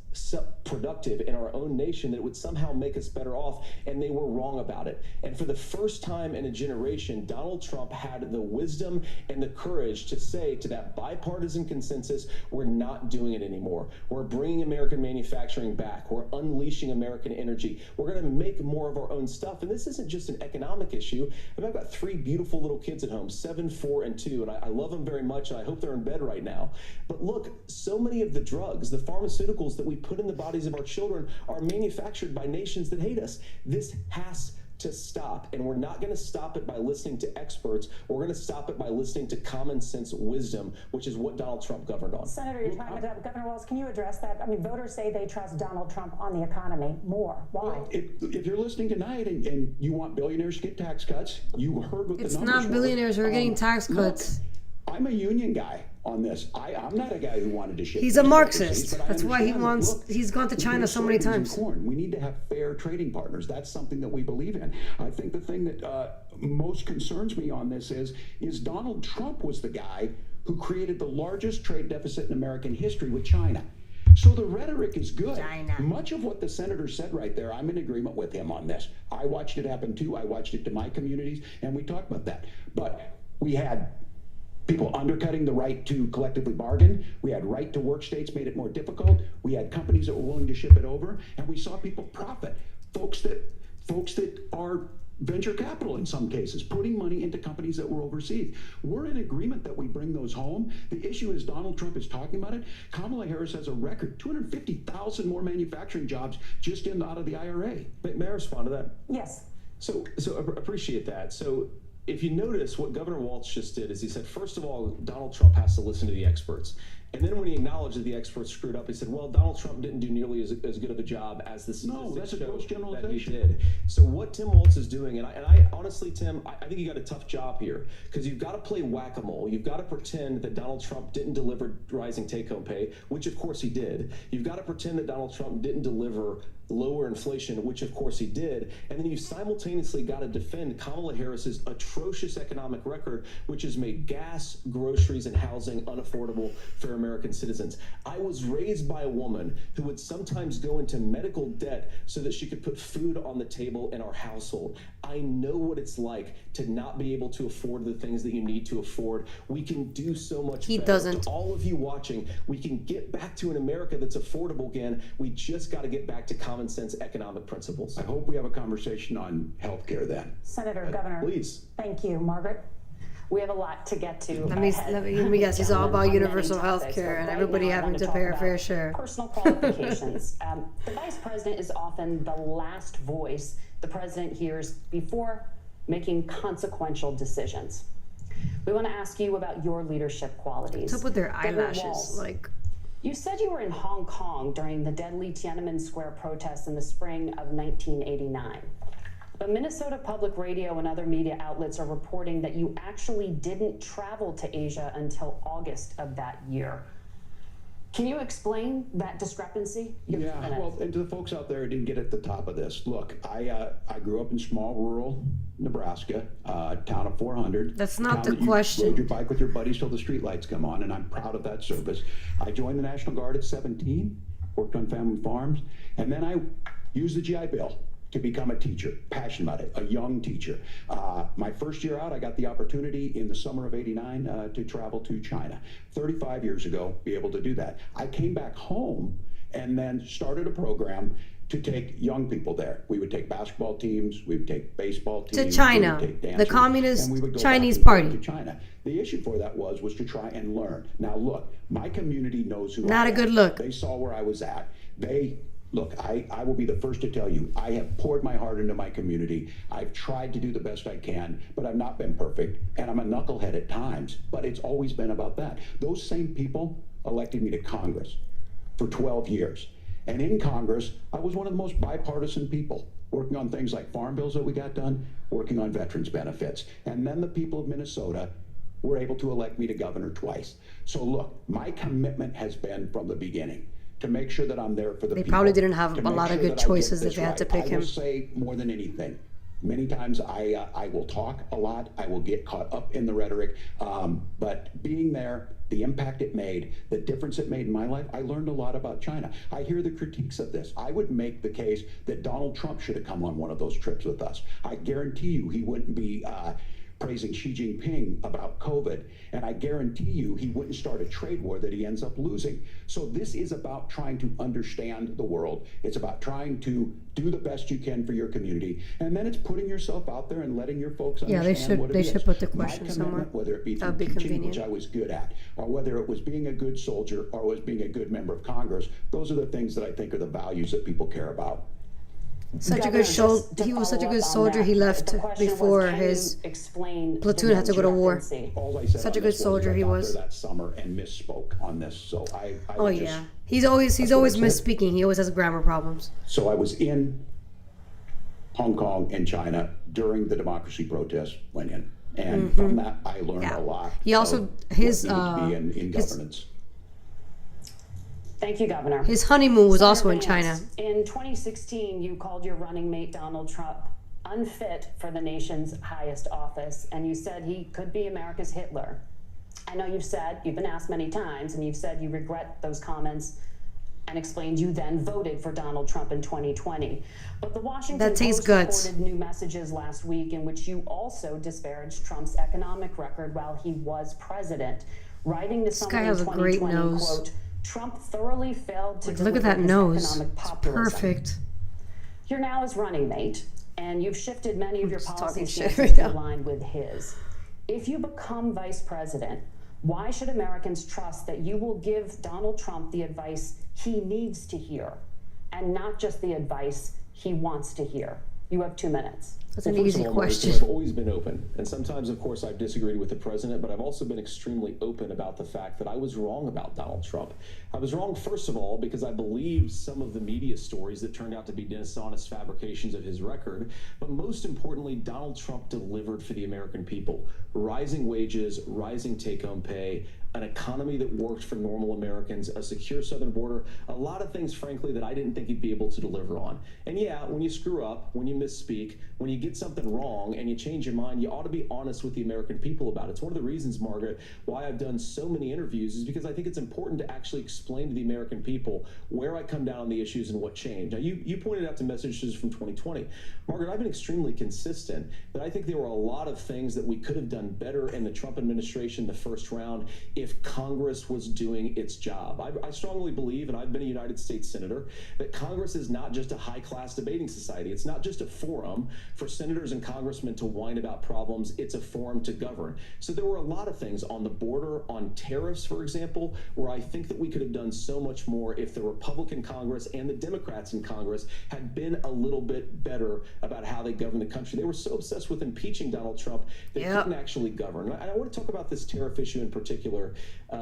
productive in our own nation, that it would somehow make us better off, and they were wrong about it. And for the first time in a generation, Donald Trump had the wisdom and the courage to say to that bipartisan consensus, we're not doing it anymore. We're bringing American manufacturing back. We're unleashing American energy. We're going to make more of our own stuff. And this isn't just an economic issue. I mean, I've got 3 beautiful little kids at home, 7, 4, and 2, and I love them very much, and I hope they're in bed right now. But look, so many of the drugs, the pharmaceuticals that we put in the bodies of our children are manufactured by nations that hate us. This has to stop, and we're not going to stop it by listening to experts. We're going to stop it by listening to common sense wisdom, which is what Donald Trump governed on. Senator, you're talking about Governor Walz. Can you address that? I mean, voters say they trust Donald Trump on the economy more. Why? Well, if you're listening tonight and you want billionaires to get tax cuts, you heard what the numbers were. It's not billionaires who are getting tax cuts. Look, I'm a union guy on this. I'm not a guy who wanted to ship. He's a things Marxist. overseas, That's why he wants. Look, He's gone to China so many times. Corn. We need to have fair trading partners. That's something that we believe in. I think the thing that most concerns me on this is Donald Trump was the guy who created the largest trade deficit in American history with China. So the rhetoric is good. China. Much of what the senator said right there, I'm in agreement with him on this. I watched it happen too. I watched it to my communities, and we talked about that. But we had people undercutting the right to collectively bargain. We had right to work states made it more difficult. We had companies that were willing to ship it over, and we saw people profit. Folks that are venture capital in some cases, putting money into companies that were overseas. We're in agreement that we bring those home. The issue is Donald Trump is talking about it. Kamala Harris has a record, 250,000 more manufacturing jobs just out of the IRA. May I respond to that? Yes. So appreciate that. So if you notice, what Governor Walz just did is he said, first of all, Donald Trump has to listen to the experts. And then when he acknowledged that the experts screwed up, he said, well, Donald Trump didn't do nearly as good of a job as the statistics that's a show gross that he generalization. did. So what Tim Walz is doing, and I honestly, Tim, I think you got a tough job here, because you've got to play whack-a-mole. You've got to pretend that Donald Trump didn't deliver rising take-home pay, which of course he did. You've got to pretend that Donald Trump didn't deliver lower inflation, which of course he did. And then you've simultaneously got to defend Kamala Harris's atrocious economic record, which has made gas, groceries, and housing unaffordable for American citizens. I was raised by a woman who would sometimes go into medical debt so that she could put food on the table in our household. I know what it's like to not be able to afford the things that you need to afford. We can do so much better. He doesn't. To all of you watching, we can get back to an America that's affordable again. We just got to get back to common sense economic principles. I hope we have a conversation on healthcare then. Senator, Governor. Please. Thank you. Margaret? We have a lot to get to. Let me guess. It's all about universal health care and everybody having to pay a fair share. Personal qualifications. The vice president is often the last voice the president hears before making consequential decisions. We want to ask you about your leadership qualities. What's up with their Governor eyelashes? Walz, Like, you said you were in Hong Kong during the deadly Tiananmen Square protests in the spring of 1989. But Minnesota Public Radio and other media outlets are reporting that you actually didn't travel to Asia until August of that year. Can you explain that discrepancy? Yeah, well, and to the folks out there who didn't get at the top of this, look, I grew up in small rural Nebraska, town of 400. That's not the town that question. You rode your bike with your buddies till the street lights come on, and I'm proud of that service. I joined the National Guard at 17, worked on family farms, and then I used the GI Bill to become a teacher, passionate about it, a young teacher. My first year out, I got the opportunity in the summer of '89 to travel to China. 35 years ago, be able to do that. I came back home and then started a program to take young people there. We would take basketball teams, we would take baseball teams. To China, we would take the dancers, Communist and we would go Chinese back party. To China. The issue for that was to try and learn. Now look, my community knows who Not I a good am. look. They saw where I was at. Look, I will be the first to tell you, I have poured my heart into my community. I've tried to do the best I can, but I've not been perfect. And I'm a knucklehead at times, but it's always been about that. Those same people elected me to Congress for 12 years. And in Congress, I was one of the most bipartisan people, working on things like farm bills that we got done, working on veterans benefits. And then the people of Minnesota were able to elect me to governor twice. So look, my commitment has been from the beginning to make sure that I'm there for the people. They probably didn't have to a make lot of sure good that I get choices this if they had to right. pick I him. will say more than anything. Many times I will talk a lot. I will get caught up in the rhetoric. But being there, the impact it made, the difference it made in my life, I learned a lot about China. I hear the critiques of this. I would make the case that Donald Trump should have come on one of those trips with us. I guarantee you he wouldn't be praising Xi Jinping about COVID, and I guarantee you he wouldn't start a trade war that he ends up losing. So this is about trying to understand the world. It's about trying to do the best you can for your community, and then it's putting yourself out there and letting your folks understand what it is. They should put the My question somewhere. commitment, whether it be through That'd be teaching, convenient. which I was good at, or whether it was being a good soldier, or was being a good member of Congress, those are the things that I think are the values that people care about. Such a Governor, good soldier. just to He was such a follow good up on soldier. that, He left the question was, before can his you explain platoon the had to go to war. discrepancy? All I said Such on a good this was soldier I he got was. there that summer and misspoke on this, so I Oh would just, yeah, he's always that's what I said. misspeaking. He always has grammar problems. So I was in Hong Kong and China during the democracy protests went in, and from that I learned Yeah. a lot. He also- of his, what needed to be in his- governance. Thank you, Governor. His honeymoon was Senator also in Vance, China. In 2016, you called your running mate Donald Trump unfit for the nation's highest office, and you said he could be America's Hitler. I know you've been asked many times, and you've said you regret those comments and explained you then voted for Donald Trump in 2020. But the Washington That takes Post guts. reported new messages last week in which you also disparaged Trump's economic record while he was president, writing to someone guy in has a great 2020, nose. quote, Trump thoroughly failed to Look at that deliver his nose. economic It's populism. perfect. You're now his running mate, and you've shifted many of your just policy talking shit stances right to now. align with his. If you become vice president, why should Americans trust that you will give Donald Trump the advice he needs to hear, and not just the advice he wants to hear? You have 2 minutes. That's an Well, first easy of all, Margaret, question. I've always been open. And sometimes, of course, I've disagreed with the president, but I've also been extremely open about the fact that I was wrong about Donald Trump. I was wrong, first of all, because I believed some of the media stories that turned out to be dishonest fabrications of his record. But most importantly, Donald Trump delivered for the American people. Rising wages, rising take-home pay, an economy that worked for normal Americans, a secure southern border, a lot of things, frankly, that I didn't think he'd be able to deliver on. And yeah, when you screw up, when you misspeak, when you get something wrong and you change your mind, you ought to be honest with the American people about it. It's one of the reasons, Margaret, why I've done so many interviews is because I think it's important to actually explain to the American people where I come down on the issues and what changed. Now, you pointed out to messages from 2020. Margaret, I've been extremely consistent that I think there were a lot of things that we could have done better in the Trump administration the first round if Congress was doing its job. I strongly believe, and I've been a United States Senator, that Congress is not just a high-class debating society. It's not just a forum for senators and congressmen to whine about problems. It's a forum to govern. So there were a lot of things on the border, on tariffs, for example, where I think that we could have done so much more if the Republican Congress and the Democrats in Congress had been a little bit better about how they govern the country. They were so obsessed with impeaching Donald Trump they couldn't actually govern. And I want to talk about this tariff issue in particular,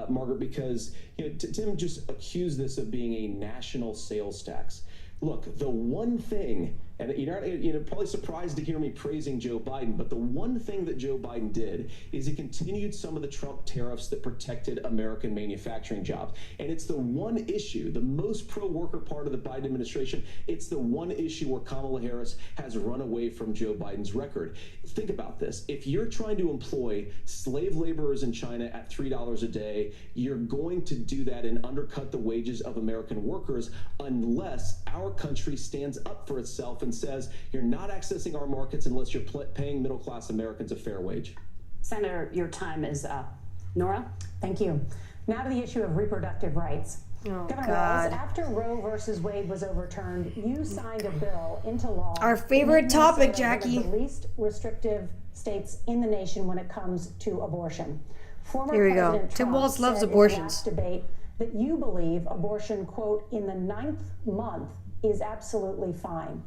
Margaret, because Tim just accused this of being a national sales tax. Look, the one thing, and you're probably surprised to hear me praising Joe Biden, but the one thing that Joe Biden did is he continued some of the Trump tariffs that protected American manufacturing jobs. And it's the one issue, the most pro-worker part of the Biden administration, it's the one issue where Kamala Harris has run away from Joe Biden's record. Think about this. If you're trying to employ slave laborers in China at $3 a day, you're going to do that and undercut the wages of American workers unless our country stands up for itself and says you're not accessing our markets unless you're paying middle-class Americans a fair wage. Senator, your time is up. Nora? Thank you. Now to the issue of reproductive rights. Oh, Governor God. Walz, after Roe versus Wade was overturned, you signed a bill into law. Our that favorite made topic, Minnesota one Jackie. of the least restrictive states in the nation when it comes to abortion. Former Here we go. President Tim Trump Walz loves said in the abortions. last debate that you believe abortion, quote, in the 9th month is absolutely fine.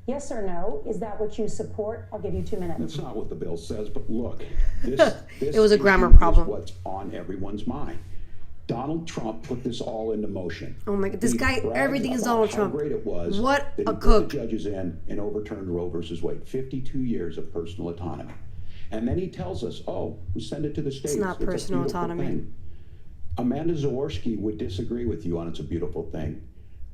Yes or no? Is that what you support? I'll give you 2 minutes. That's not what the bill says, but look, this It was a grammar issue is problem. what's on everyone's mind. Donald Trump put this all into motion. Oh my God, this He guy, brags everything is about Donald how Trump. great it was What that a he cook. put the judges in and overturned Roe versus Wade. 52 years of personal autonomy. And then he tells us, oh, we send it to the states. not a personal beautiful autonomy. thing. Amanda Zaworski would disagree with you on It's a Beautiful Thing.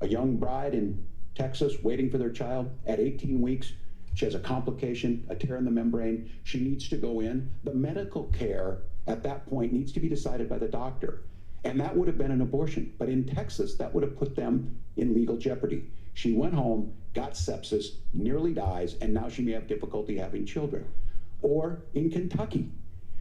A young bride in Texas waiting for their child at 18 weeks. She has a complication, a tear in the membrane. She needs to go in. The medical care at that point needs to be decided by the doctor. And that would have been an abortion. But in Texas, that would have put them in legal jeopardy. She went home, got sepsis, nearly dies, and now she may have difficulty having children. Or in Kentucky,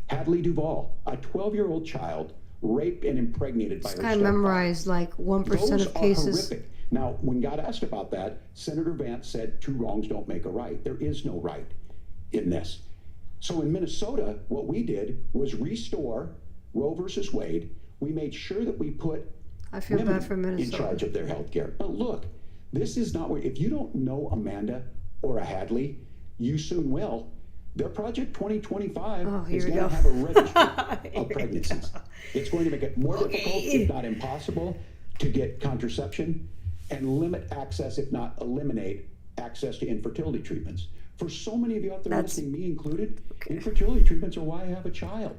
Hadley Duvall, a 12-year-old child raped and impregnated by her I stepfather. memorized like 1% Those of cases. are horrific. Now, when God asked about that, Senator Vance said 2 wrongs don't make a right. There is no right in this. So in Minnesota, what we did was restore Roe versus Wade. We made sure that we put I feel women bad for in Minnesota. charge of their health care. But look, this is not where, if you don't know Amanda or a Hadley, you soon will. Their Project 2025 here is we going go. to have a registry of pregnancies. It's going to make it more difficult, if not impossible, to get contraception and limit access, if not eliminate access to infertility treatments. For so many of you out there listening, me included, infertility treatments are why I have a child.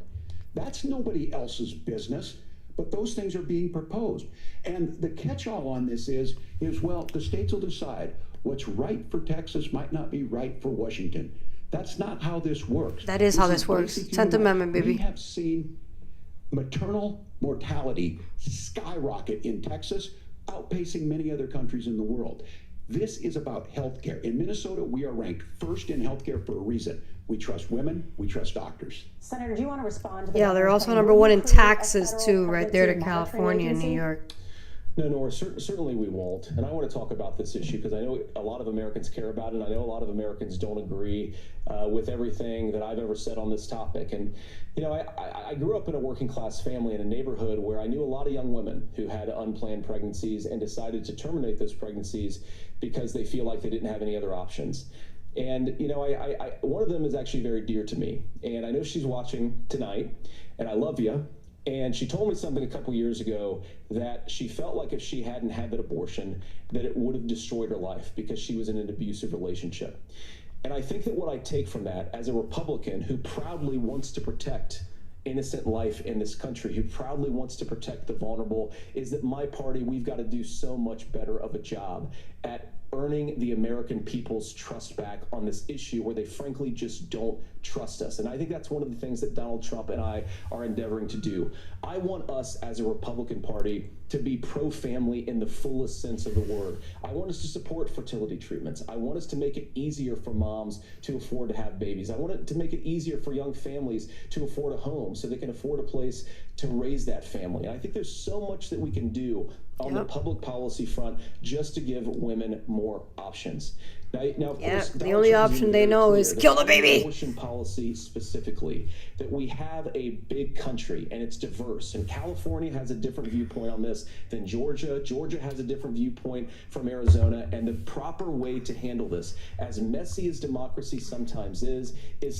That's nobody else's business, but those things are being proposed. And the catch-all on this is, well, the states will decide what's right for Texas might not be right for Washington. That's not how this works. That is how this works. basic 10th human Amendment, rights. baby. We have seen maternal mortality skyrocket in Texas, outpacing many other countries in the world. This is about healthcare. In Minnesota, we are ranked first in healthcare for a reason. We trust women, we trust doctors. Senator, do you want to respond to the Yeah, they're governor's also claim? number Will one you in create a taxes federal too, right there to pregnancy monitoring California and New agency? York. No, Nora, certainly we won't. And I want to talk about this issue because I know a lot of Americans care about it. And I know a lot of Americans don't agree with everything that I've ever said on this topic. And, you know, I grew up in a working class family in a neighborhood where I knew a lot of young women who had unplanned pregnancies and decided to terminate those pregnancies because they feel like they didn't have any other options. And, you know, one of them is actually very dear to me. And I know she's watching tonight, and I love you. And she told me something a couple years ago that she felt like if she hadn't had that abortion, that it would have destroyed her life because she was in an abusive relationship. And I think that what I take from that as a Republican who proudly wants to protect innocent life in this country, who proudly wants to protect the vulnerable, is that my party, we've got to do so much better of a job at earning the American people's trust back on this issue where they frankly just don't trust us. And I think that's one of the things that Donald Trump and I are endeavoring to do. I want us as a Republican Party to be pro-family in the fullest sense of the word. I want us to support fertility treatments. I want us to make it easier for moms to afford to have babies. I want it to make it easier for young families to afford a home so they can afford a place to raise that family. And I think there's so much that we can do on the public policy front just to give women more options. Now of course, the Donald only Trump option been they very know clear is that kill the on baby. Abortion policy specifically, that we have a big country and it's diverse. And California has a different viewpoint on this than Georgia. Georgia has a different viewpoint from Arizona. And the proper way to handle this, as messy as democracy sometimes is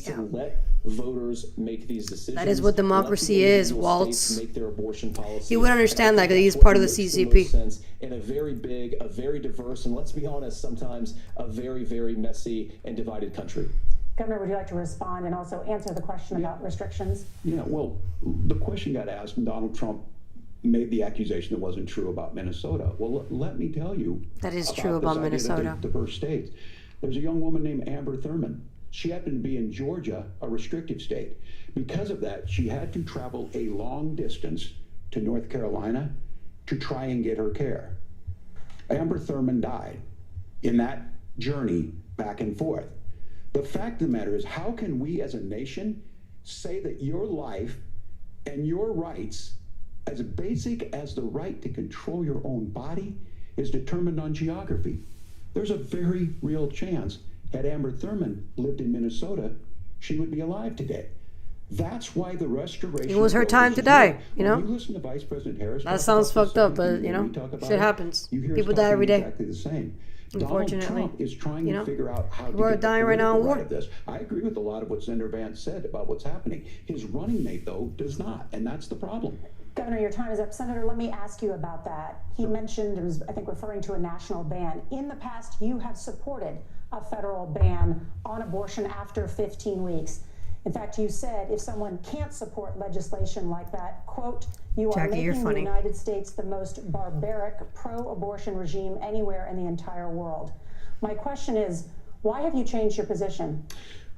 to let voters make these decisions. That is what democracy let the is, individual Waltz. states make their abortion policy. He would understand that because he's That's part of what the makes the CCP. most sense in a very big, a very diverse, and let's be honest, sometimes a very, very messy and divided country. Governor, would you like to respond and also answer the question about restrictions? Yeah, well, the question got asked and Donald Trump made the accusation that wasn't true about Minnesota. Well, let me tell you. That is true about this idea that Minnesota. they're diverse states. There's a young woman named Amber Thurman. She happened to be in Georgia, a restrictive state. Because of that, she had to travel a long distance to North Carolina to try and get her care. Amber Thurman died in that journey back and forth. The fact of the matter is, how can we as a nation say that your life and your rights, as basic as the right to control your own body, is determined on geography? There's a very real chance, had Amber Thurman lived in Minnesota, she would be alive today. That's why the restoration. It was her of time Roe to versus die, Wade. you know? When you listen to Vice President Harris. That talk sounds about fucked this, up, but, and you when know, we talk about shit it, happens. you hear us People die every talking day. Exactly the same. Unfortunately. Donald Trump is trying You know? to figure out how People to are get the dying right now in political war. right of this. I agree with a lot of what Senator Vance said about what's happening. His running mate, though, does not, and that's the problem. Governor, your time is up. Senator, let me ask you about that. He mentioned, it was, I think, referring to a national ban. In the past, you have supported a federal ban on abortion after 15 weeks. In fact, you said if someone can't support legislation like that, quote, you are Jackie, you're making the funny. United States the most barbaric pro-abortion regime anywhere in the entire world. My question is, why have you changed your position?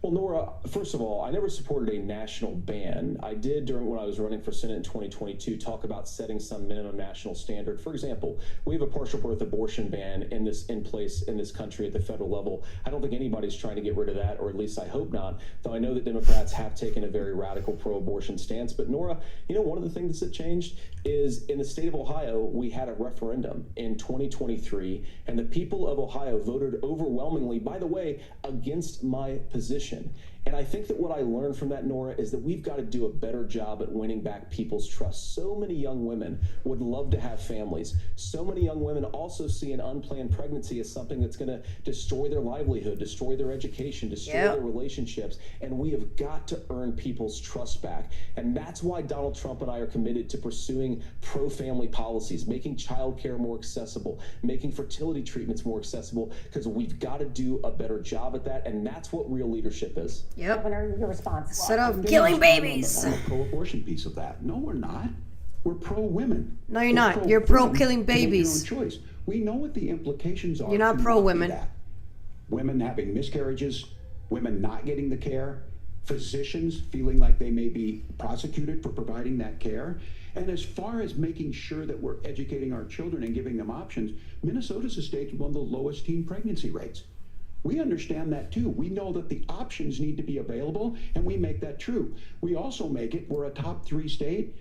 Well, Nora, first of all, I never supported a national ban. I did when I was running for Senate in 2022 talk about setting some minimum national standard. For example, we have a partial birth abortion ban in place in this country at the federal level. I don't think anybody's trying to get rid of that, or at least I hope not, though I know that Democrats have taken a very radical pro-abortion stance. But Nora, one of the things that changed is in the state of Ohio, we had a referendum in 2023, and the people of Ohio voted overwhelmingly, by the way, against my position. And I think that what I learned from that, Nora, is that we've got to do a better job at winning back people's trust. So many young women would love to have families. So many young women also see an unplanned pregnancy as something that's going to destroy their livelihood, destroy their education, destroy their relationships. And we have got to earn people's trust back. And that's why Donald Trump and I are committed to pursuing pro-family policies, making childcare more accessible, making fertility treatments more accessible, because we've got to do a better job at that. And that's what real leadership is. Yep. Governor, your response. Instead of killing babies. The pro-abortion piece of that. No, we're not. We're pro-women. No, you're not. You're pro-killing babies. Your own choice. We know what the implications are. You're not pro-women. Women having miscarriages, women not getting the care, physicians feeling like they may be prosecuted for providing that care. And as far as making sure that we're educating our children and giving them options, Minnesota's a state with one of the lowest teen pregnancy rates. We understand that too. We know that the options need to be available, and we make that true. We also make it, we're a top 3 state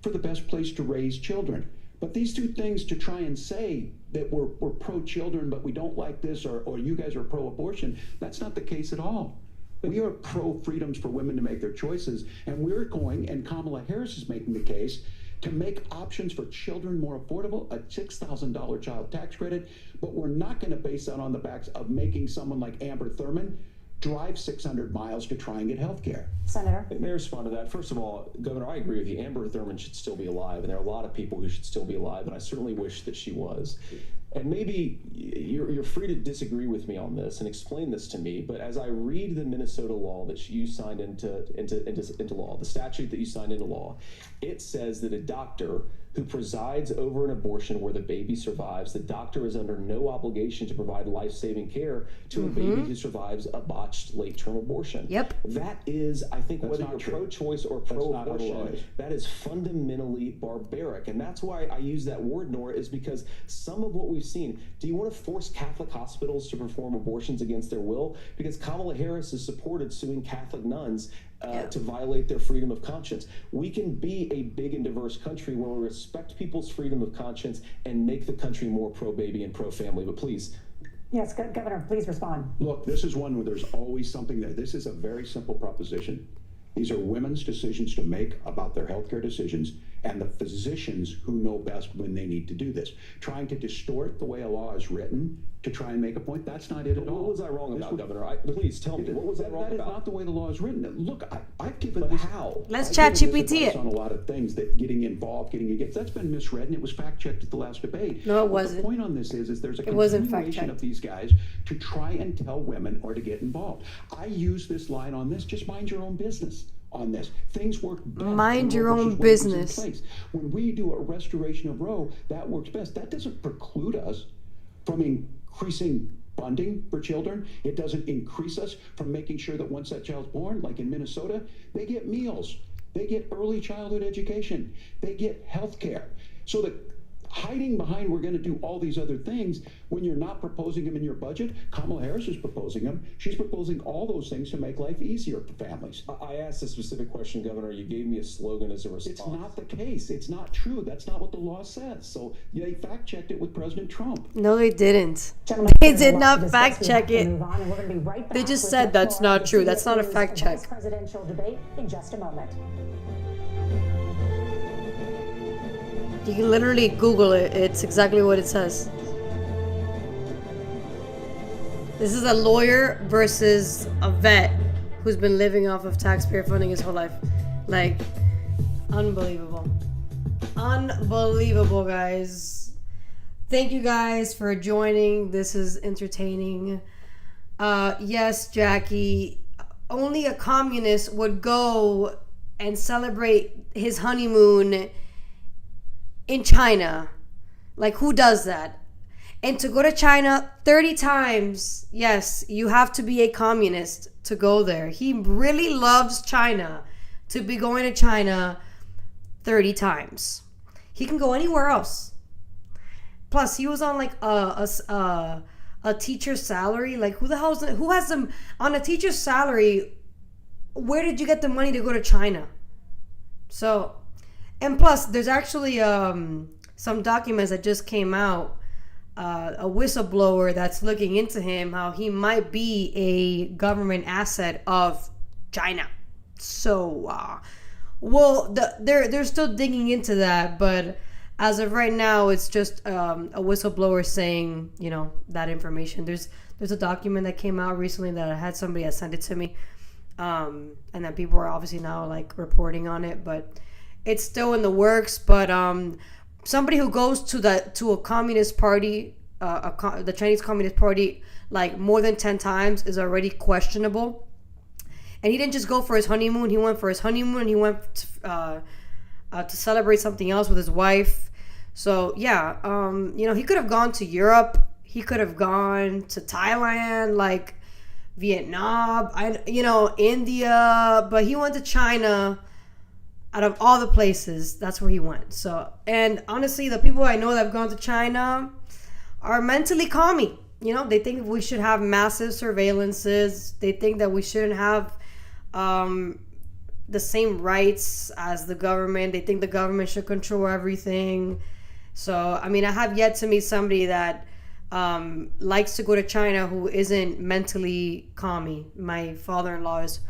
for the best place to raise children. But these two things, to try and say that we're pro-children, but we don't like this, or you guys are pro-abortion, that's not the case at all. We are pro-freedoms for women to make their choices, and we're going, and Kamala Harris is making the case, to make options for children more affordable, a $6,000 child tax credit, but we're not going to base that on the backs of making someone like Amber Thurman drive 600 miles to try and get health care. Senator? May I respond to that? First of all, Governor, I agree with you. Amber Thurman should still be alive, and there are a lot of people who should still be alive, and I certainly wish that she was. And maybe you're free to disagree with me on this and explain this to me, but as I read the Minnesota law that you signed into law, the statute that you signed into law, it says that a doctor who presides over an abortion where the baby survives, the doctor is under no obligation to provide life-saving care to a baby who survives a botched late-term abortion. Yep. That is, I think, That's whether not you're true. pro-choice or That's not how the law pro-abortion, is. that is fundamentally barbaric. And that's why I use that word, Nora, is because some of what we've seen, do you want to force Catholic hospitals to perform abortions against their will? Because Kamala Harris has supported suing Catholic nuns to violate their freedom of conscience. We can be a big and diverse country where we respect people's freedom of conscience and make the country more pro-baby and pro-family. But please. Yes, Governor, please respond. Look, this is one where there's always something there. This is a very simple proposition. These are women's decisions to make about their healthcare decisions, and the physicians who know best when they need to do this. Trying to distort the way a law is written to try and make a point, that's not it at all. What was I wrong about, Governor? Please tell me, what was I wrong That is about? not the way the law is written. Look, I've given But this, how? Let's I've chat given this GPT advice it. on a lot of things, that getting involved, getting against, that's been misread, and it was fact-checked at the last debate. No, it But wasn't. The point on this is there's a It wasn't continuation fact-checked. of these guys to try and tell women or to get involved. I use this line on this, just mind your own business on this. Things work best. Mind when your Roe own versus Wade is in business. place. When we do a restoration of Roe, that works best. That doesn't preclude us from increasing funding for children. It doesn't increase us from making sure that once that child's born, like in Minnesota, they get meals, they get early childhood education, they get health care. So that hiding behind we're going to do all these other things when you're not proposing them in your budget. Kamala Harris is proposing them. She's proposing all those things to make life easier for families. I asked a specific question, Governor. You gave me a slogan as a response. It's not the case. It's not true. That's not what the law says. So they fact-checked it with President Trump. No, they didn't. Gentlemen, They there's a did lot not to discuss. We fact check have to it. move on, and we're going to be right They back just with said much that's more not on true. the That's not a CBS fact News check. Vice Presidential debate in just a moment. You can literally Google it. It's exactly what it says. This is a lawyer versus a vet who's been living off of taxpayer funding his whole life. Like, unbelievable. Unbelievable, guys. Thank you guys for joining. This is entertaining. Yes, Jackie, only a communist would go and celebrate his honeymoon in China. Like, who does that? And to go to China 30 times, yes, you have to be a communist to go there. He really loves China to be going to China 30 times. He can go anywhere else. Plus, he was on like a teacher's salary. Like, who has them on a teacher's salary? Where did you get the money to go to China? So, and plus, there's actually some documents that just came out. A whistleblower that's looking into him, how he might be a government asset of China. So, well, they're still digging into that, but as of right now, it's just a whistleblower saying, you know, that information. There's a document that came out recently that I had somebody that sent it to me, and then people are obviously now like reporting on it, but it's still in the works. But somebody who goes to a communist party, the Chinese Communist Party, like more than 10 times is already questionable. And he didn't just go for his honeymoon. He went for his honeymoon. And he went to celebrate something else with his wife. So yeah, you know, he could have gone to Europe. He could have gone to Thailand, like Vietnam, India. But he went to China. Out of all the places, that's where he went. So, and honestly, the people I know that have gone to China are mentally commie. You know, they think we should have massive surveillances. They think that we shouldn't have the same rights as the government. They think the government should control everything. So, I mean, I have yet to meet somebody that likes to go to China who isn't mentally commie. My father-in-law is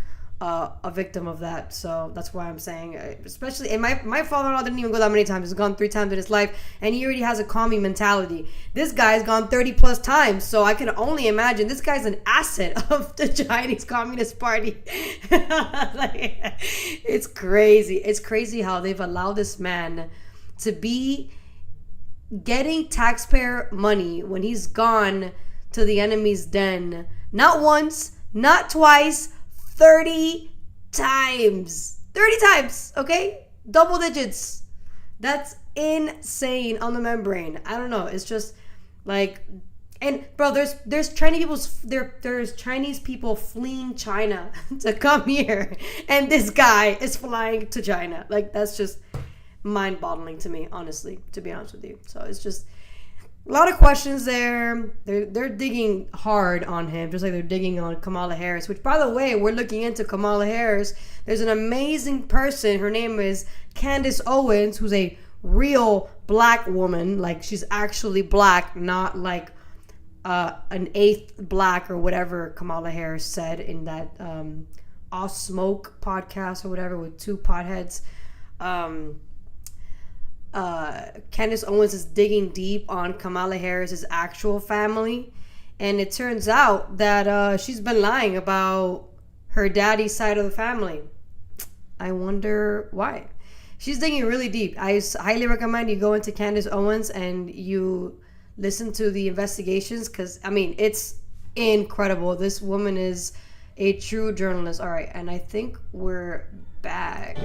a victim of that, so that's why I'm saying, especially, and my father-in-law didn't even go that many times. He's gone 3 times in his life, and he already has a commie mentality. This guy's gone 30 plus times, so I can only imagine this guy's an asset of the Chinese Communist Party. Like, it's crazy how they've allowed this man to be getting taxpayer money when he's gone to the enemy's den, not once, not twice, 30 times. 30 times, okay? Double digits. That's insane on the membrane. I don't know. It's just like, and bro, there's Chinese people fleeing China to come here, and this guy is flying to China. Like, that's just mind-boggling to me, honestly, to be honest with you. So it's just a lot of questions there. They're digging hard on him, just like they're digging on Kamala Harris, which, by the way, we're looking into Kamala Harris. There's an amazing person. Her name is Candace Owens, who's a real black woman. Like, she's actually black, not like an eighth black or whatever Kamala Harris said in that Off Smoke podcast or whatever with 2 potheads. Candace Owens is digging deep on Kamala Harris's actual family, and it turns out that she's been lying about her daddy's side of the family. I wonder why. She's digging really deep. I highly recommend you go into Candace Owens and you listen to the investigations, because I mean, it's incredible. This woman is a true journalist. All right, and I think we're back.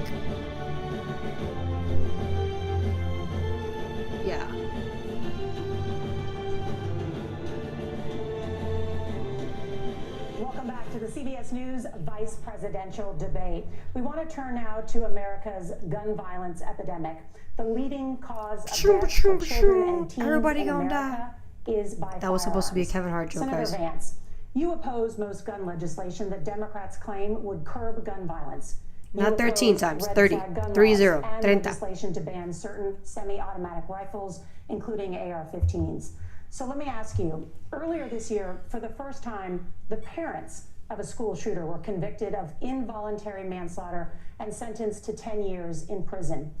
Yeah. Welcome back to the CBS News vice presidential debate. We want to turn now to America's gun violence epidemic. The leading cause of death for children and teens Everybody in gonna America is by That was supposed to be a Kevin Hart joke, Senator guys. Vance, you oppose most gun legislation that Democrats claim would curb gun violence. Not 13 times, 30. 30. 30. Legislation to ban certain semi-automatic rifles, including AR-15s. So let me ask you, earlier this year, for the first time, the parents of a school shooter were convicted of involuntary manslaughter and sentenced to 10 years in prison.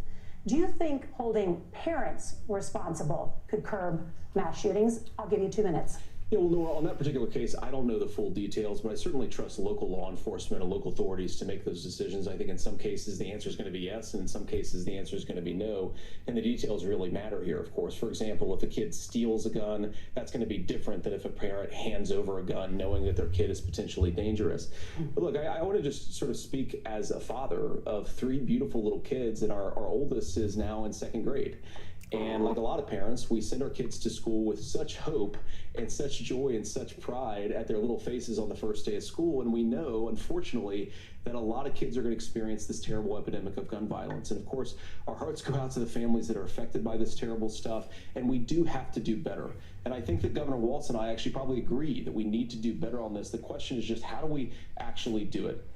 Do you think holding parents responsible could curb mass shootings? I'll give you 2 minutes. Yeah, well, Nora, on that particular case, I don't know the full details, but I certainly trust local law enforcement and local authorities to make those decisions. I think in some cases the answer is going to be yes, and in some cases the answer is going to be no. And the details really matter here, of course. For example, if a kid steals a gun, that's going to be different than if a parent hands over a gun knowing that their kid is potentially dangerous. But look, I want to just sort of speak as a father of 3 beautiful little kids, and our oldest is now in 2nd grade. And like a lot of parents, we send our kids to school with such hope and such joy and such pride at their little faces on the first day of school. And we know, unfortunately, that a lot of kids are going to experience this terrible epidemic of gun violence. And of course, our hearts go out to the families that are affected by this terrible stuff. And we do have to do better. And I think that Governor Walz and I actually probably agree that we need to do better on this. The question is just, how do we actually do it?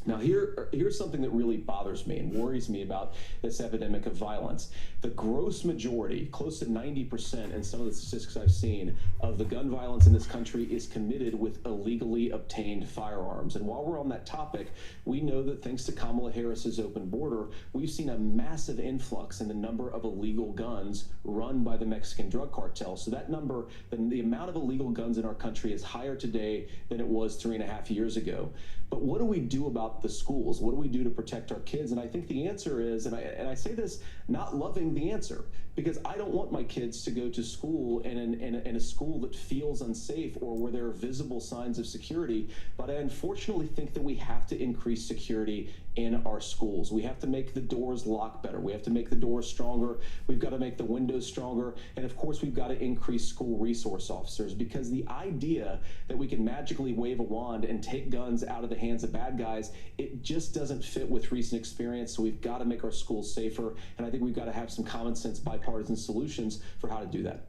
Now, here's something that really bothers me and worries me about this epidemic of violence. The gross majority, close to 90% in some of the statistics I've seen, of the gun violence in this country is committed with illegally obtained firearms. And while we're on that topic, we know that thanks to Kamala Harris's open border, we've seen a massive influx in the number of illegal guns run by the Mexican drug cartel. So that number, the amount of illegal guns in our country is higher today than it was 3.5 years ago. But what do we do about the schools? What do we do to protect our kids? And I think the answer is, and I say this not loving the answer, because I don't want my kids to go to school in a school that feels unsafe or where there are visible signs of security. But I unfortunately think that we have to increase security in our schools. We have to make the doors lock better. We have to make the doors stronger. We've got to make the windows stronger. And of course, we've got to increase school resource officers, because the idea that we can magically wave a wand and take guns out of the hands of bad guys, it just doesn't fit with recent experience. So we've got to make our schools safer. And I think we've got to have some common sense bipartisan solutions for how to do that.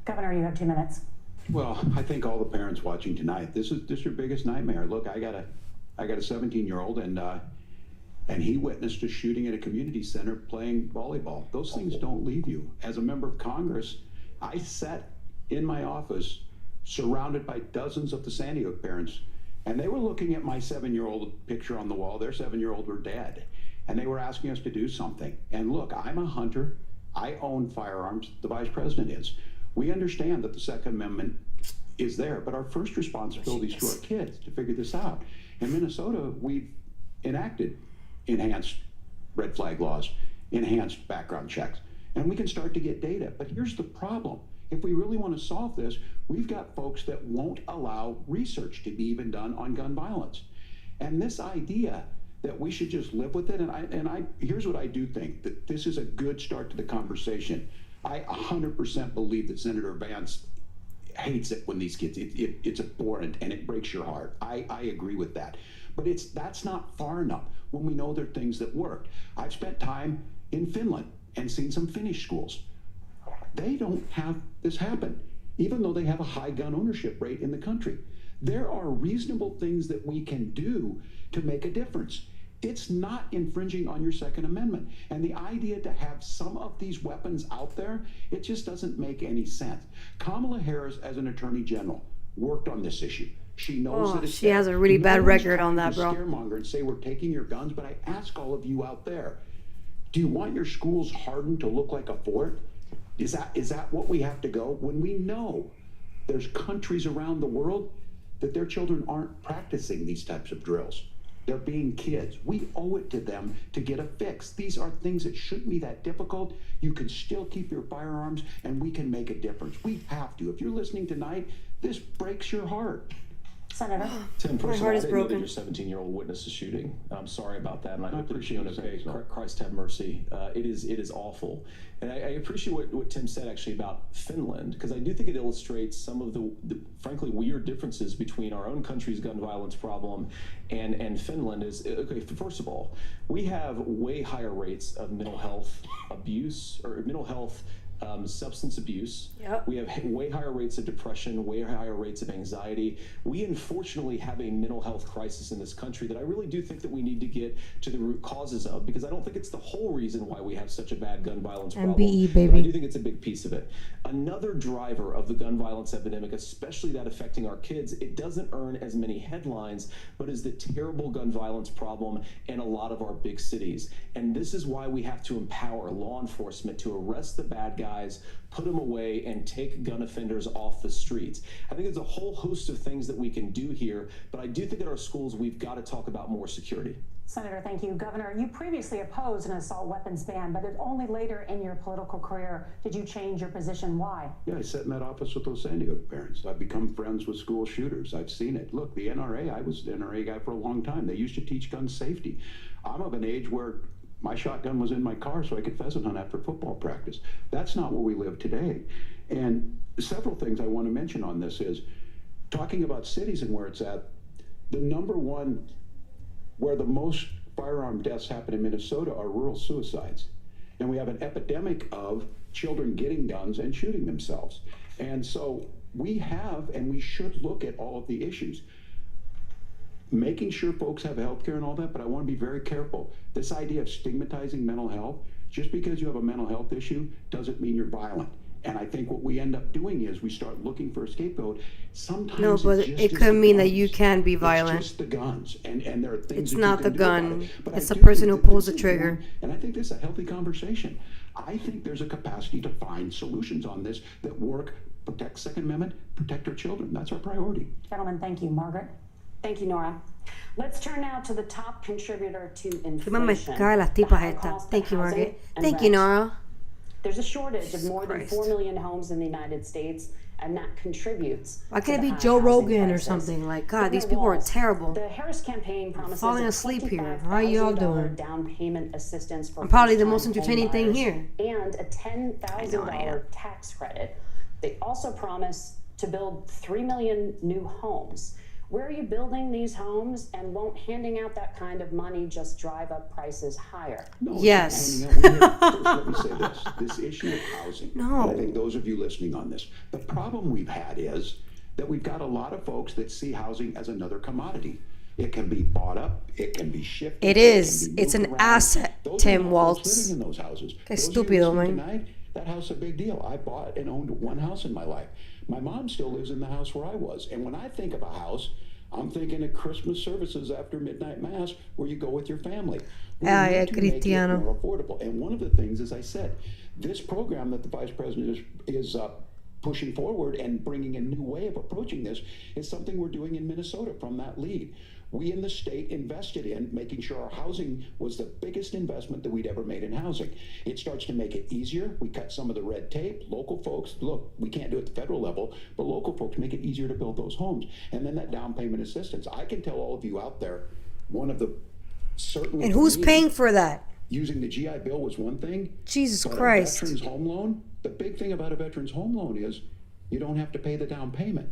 Governor, you have 2 minutes. Well, I think all the parents watching tonight, this is your biggest nightmare. Look, I got a 17-year-old, and he witnessed a shooting at a community center playing volleyball. Those things don't leave you. As a member of Congress, I sat in my office surrounded by dozens of the Sandy Hook parents, and they were looking at my 7-year-old picture on the wall. Their 7-year-old were dead, and they were asking us to do something. And look, I'm a hunter. I own firearms. The vice president is. We understand that the Second Amendment is there, but our first responsibility is to our kids to figure this out. In Minnesota, we've enacted enhanced red flag laws, enhanced background checks, and we can start to get data. But here's the problem. If we really want to solve this, we've got folks that won't allow research to be even done on gun violence. And this idea that we should just live with it, and here's what I do think, that this is a good start to the conversation. I 100% believe that Senator Vance hates it when these kids, it's abhorrent and it breaks your heart. I agree with that. But that's not far enough when we know there are things that work. I've spent time in Finland and seen some Finnish schools. They don't have this happen, even though they have a high gun ownership rate in the country. There are reasonable things that we can do to make a difference. It's not infringing on your Second Amendment. And the idea to have some of these weapons out there, it just doesn't make any sense. Kamala Harris, as an attorney general, worked on this issue. She knows that it's she has a really bad record on that, bro. Scaremonger and say we're taking your guns, but I ask all of you out there, do you want your schools hardened to look like a fort? Is that what we have to go when we know there's countries around the world that their children aren't practicing these types of drills? They're being kids. We owe it to them to get a fix. These are things that shouldn't be that difficult. You can still keep your firearms, and we can make a difference. We have to. If you're listening tonight, this breaks your heart. Senator. Tim, first My heart of all, I is didn't know that broken. your 17-year-old witnessed a shooting. I'm sorry about that, and I hope that it's appreciate doing okay. you saying so. Christ have mercy. It is awful. And I appreciate what Tim said actually about Finland, because I do think it illustrates some of the frankly weird differences between our own country's gun violence problem and Finland. Is okay, first of all, we have way higher rates of mental health abuse or mental health substance abuse. Yep. We have way higher rates of depression, way higher rates of anxiety. We unfortunately have a mental health crisis in this country that I really do think that we need to get to the root causes of, because I don't think it's the whole reason why we have such a bad gun violence problem. MBE, But I baby. do think it's a big piece of it. Another driver of the gun violence epidemic, especially that affecting our kids, it doesn't earn as many headlines, but is the terrible gun violence problem in a lot of our big cities. And this is why we have to empower law enforcement to arrest the bad guys, put them away, and take gun offenders off the streets. I think there's a whole host of things that we can do here, but I do think at our schools we've got to talk about more security. Senator, thank you. Governor, you previously opposed an assault weapons ban, but it's only later in your political career did you change your position. Why? Yeah, I sat in that office with those Sandy Hook parents. I've become friends with school shooters. I've seen it. Look, the NRA, I was the NRA guy for a long time. They used to teach gun safety. I'm of an age where My shotgun was in my car so I could pheasant hunt after football practice. That's not where we live today. And several things I want to mention on this is, talking about cities and where it's at, the number one where the most firearm deaths happen in Minnesota are rural suicides. And we have an epidemic of children getting guns and shooting themselves. And so we have, and we should look at all of the issues. Making sure folks have health care and all that, but I want to be very careful. This idea of stigmatizing mental health, just because you have a mental health issue doesn't mean you're violent. And I think what we end up doing is we start looking for a scapegoat. Sometimes No, but it could mean that you can be violent. It's just the guns, and there are things. It's that not you the can do about gun. it. But It's I the do person think who that pulls this the is trigger. one, and I think this is a healthy conversation. I think there's a capacity to find solutions on this that work, protect Second Amendment, protect our children. That's our priority. Gentlemen, thank you. Margaret? Thank you, Nora. Let's turn now to the top contributor to Qué más me inflation. cae las the tipas high estas. cost of Thank you, housing Margaret. and Thank you, rent. Nora. There's a shortage of more than Christ. 4 million homes in the United States, and that contributes. Why to can't it the be high Joe housing Rogan or crisis. something? Like, God, Governor these people are Walz, terrible. The Harris campaign promises falling a asleep here. How are y'all $25,000 doing? down payment assistance for I'm probably the first-time most entertaining thing home here. buyers and a I know I am. $10,000 tax credit. They also promise to build 3 million new homes. Where are you building these homes, and won't handing out that kind of money just drive up prices higher? No, it's Yes. not handing out money. First, let me say this issue of housing. No. And I think those of you listening on this, the problem we've had is that we've got a lot of folks that see housing as another commodity. It can be bought up, it can be shifted. It can is. be It's moved an around. asset, Those Tim are not Walz. folks living in those houses. Qué Those of you estúpido, listening man. tonight, that house is a big deal. I bought and owned one house in my life. My mom still lives in the house where I was. And when I think of a house, I'm thinking of Christmas services after midnight mass where you go with your family. We Ay, need to make it Cristiano. more affordable. And one of the things, as I said, this program that the vice president is pushing forward and bringing a new way of approaching this is something we're doing in Minnesota from that lead. We in the state invested in making sure our housing was the biggest investment that we'd ever made in housing. It starts to make it easier. We cut some of the red tape. Local folks, look, we can't do it at the federal level, but local folks make it easier to build those homes. And then that down payment assistance. I can tell all of you out there, one of the certainly. And who's for me, paying for that? Using the GI Bill was one thing. Jesus But Christ. a veteran's home loan, the big thing about a veteran's home loan is you don't have to pay the down payment.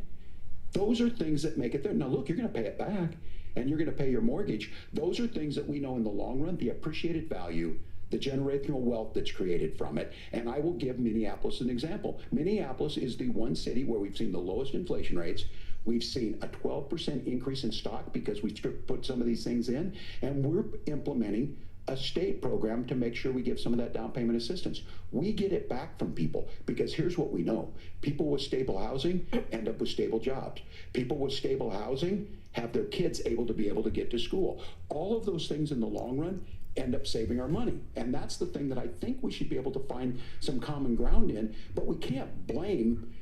Those are things that make it there. Now, look, you're going to pay it back and you're going to pay your mortgage. Those are things that we know in the long run, the appreciated value, the generational wealth that's created from it. And I will give Minneapolis an example. Minneapolis is the one city where we've seen the lowest inflation rates. We've seen a 12% increase in stock because we put some of these things in, and we're implementing a state program to make sure we give some of that down payment assistance. We get it back from people because here's what we know. People with stable housing end up with stable jobs. People with stable housing have their kids able to get to school. All of those things in the long run end up saving our money. And that's the thing that I think we should be able to find some common ground in, but we can't blame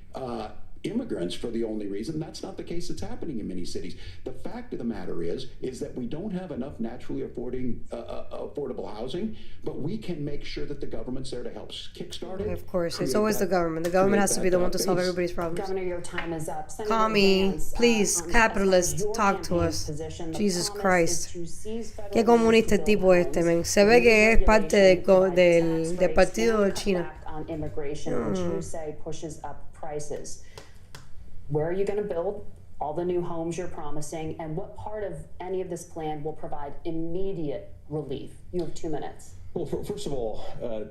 immigrants for the only reason. That's not the case that's happening in many cities. The fact of the matter is that we don't have enough naturally affordable housing, but we can make sure that the government's there to help kickstart it. Of course, it's create always that- the government. The government create has to be the that, one to solve base. everybody's problems. Governor, your time is up. Senator Call me, Vance, please, on capitalist, your talk to campaign's us. position, the Jesus promise Christ. is to seize federal Qué lands comunista to tipo build este, men. homes, Se ve que es parte de regulation, provide del tax partido de breaks, China. and cut back on immigration, which you say pushes up prices. Where are you going to build all the new homes you're promising, and what part of any of this plan will provide immediate relief? You have 2 minutes. Well, first of all,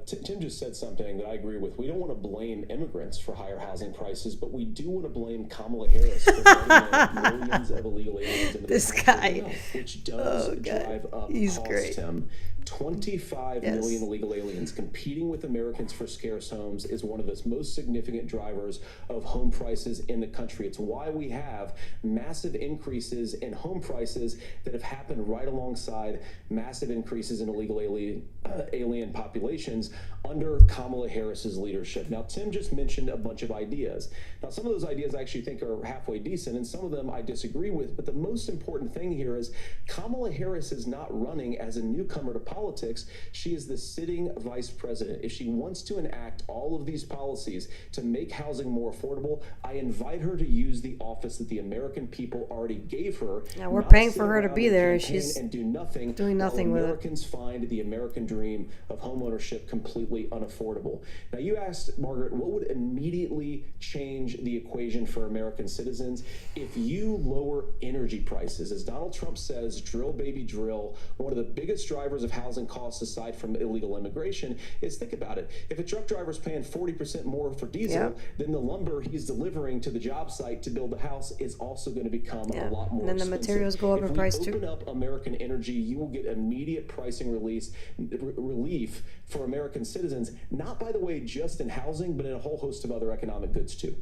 Tim just said something that I agree with. We don't want to blame immigrants for higher housing prices, but we do want to blame Kamala Harris for letting millions of illegal aliens into This the country, guy. which does Oh, God. drive up He's costs, great. Tim. 25 Yes. million illegal aliens competing with Americans for scarce homes is one of the most significant drivers of home prices in the country. It's why we have massive increases in home prices that have happened right alongside massive increases in illegal alien populations under Kamala Harris's leadership. Now, Tim just mentioned a bunch of ideas. Now, some of those ideas I actually think are halfway decent, and some of them I disagree with. But the most important thing here is Kamala Harris is not running as a newcomer to politics. politics. She is the sitting vice president. If she wants to enact all of these policies to make housing more affordable, I invite her to use the office that the American people already gave her. Now we're not paying sit for her to around be and there, and campaign she's and do nothing doing nothing while with it. Americans find the American dream of homeownership completely unaffordable. Now, you asked, Margaret, what would immediately change the equation for American citizens if you lower energy prices? As Donald Trump says, drill, baby, drill. One of the biggest drivers of housing costs, aside from illegal immigration, is, think about it. If a truck driver's paying 40% more for diesel, then the lumber he's delivering to the job site to build the house is also going to become a lot more and then the expensive. materials go up in price If we too. open up American energy, you will get immediate pricing relief for American citizens, not, by the way, just in housing, but in a whole host of other economic goods too.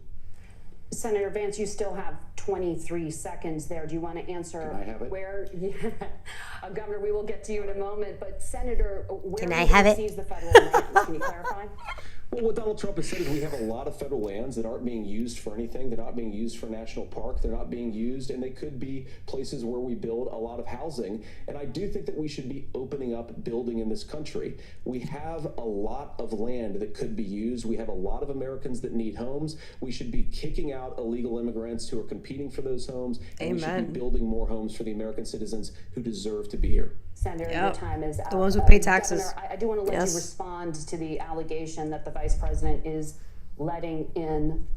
Senator Vance, you still have 23 seconds there. Do you want to answer? Can I have it? Where, Governor, we will get to you in a moment, but Senator, where Can he I have it? sees the federal lands? Can you clarify? Well, what Donald Trump has said is we have a lot of federal lands that aren't being used for anything. They're not being used for national park. They're not being used, and they could be places where we build a lot of housing. And I do think that we should be opening up building in this country. We have a lot of land that could be used. We have a lot of Americans that need homes. We should be kicking out illegal immigrants who are competing for those homes. And we should Amen. be building more homes for the American citizens who deserve to be here. Senator, your time is up. The ones who pay taxes. Governor, I do want to let Yes. you respond to the allegation that the vice president is letting in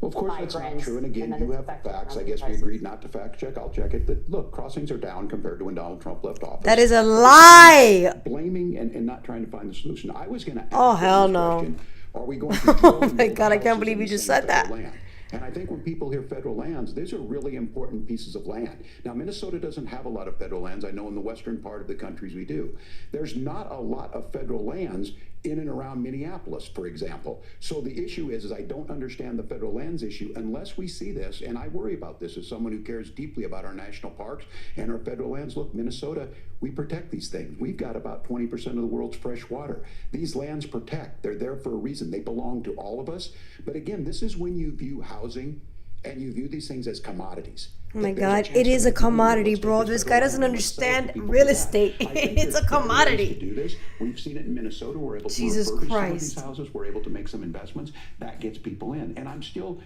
Well, of course, that's not migrants, true. And again, that you it's have the affecting facts. I housing guess we prices. agreed not to fact check. I'll check it. That, look, crossings are down compared to when Donald Trump left office. That is a lie. Blaming and not trying to find the solution. I was going to ask Oh, you hell this no. question. Are we going to drill Oh and my build God, I can't houses believe in you the just same said that. federal land? And I think when people hear federal lands, these are really important pieces of land. Now, Minnesota doesn't have a lot of federal lands. I know in the western part of the countries we do. There's not a lot of federal lands in and around Minneapolis, for example. So the issue is I don't understand the federal lands issue unless we see this, and I worry about this as someone who cares deeply about our national parks and our federal lands. Look, Minnesota, we protect these things. We've got about 20% of the world's fresh water. These lands protect. They're there for a reason. They belong to all of us. But again, this is when you view housing and you view these things as commodities. Oh my God, it is a commodity, bro. This guy doesn't understand real estate. It's a commodity. Do this. We've seen it in Minnesota. We're able to Jesus refurbish some of Christ. these houses. We're able to make some investments. That gets people in. And I'm still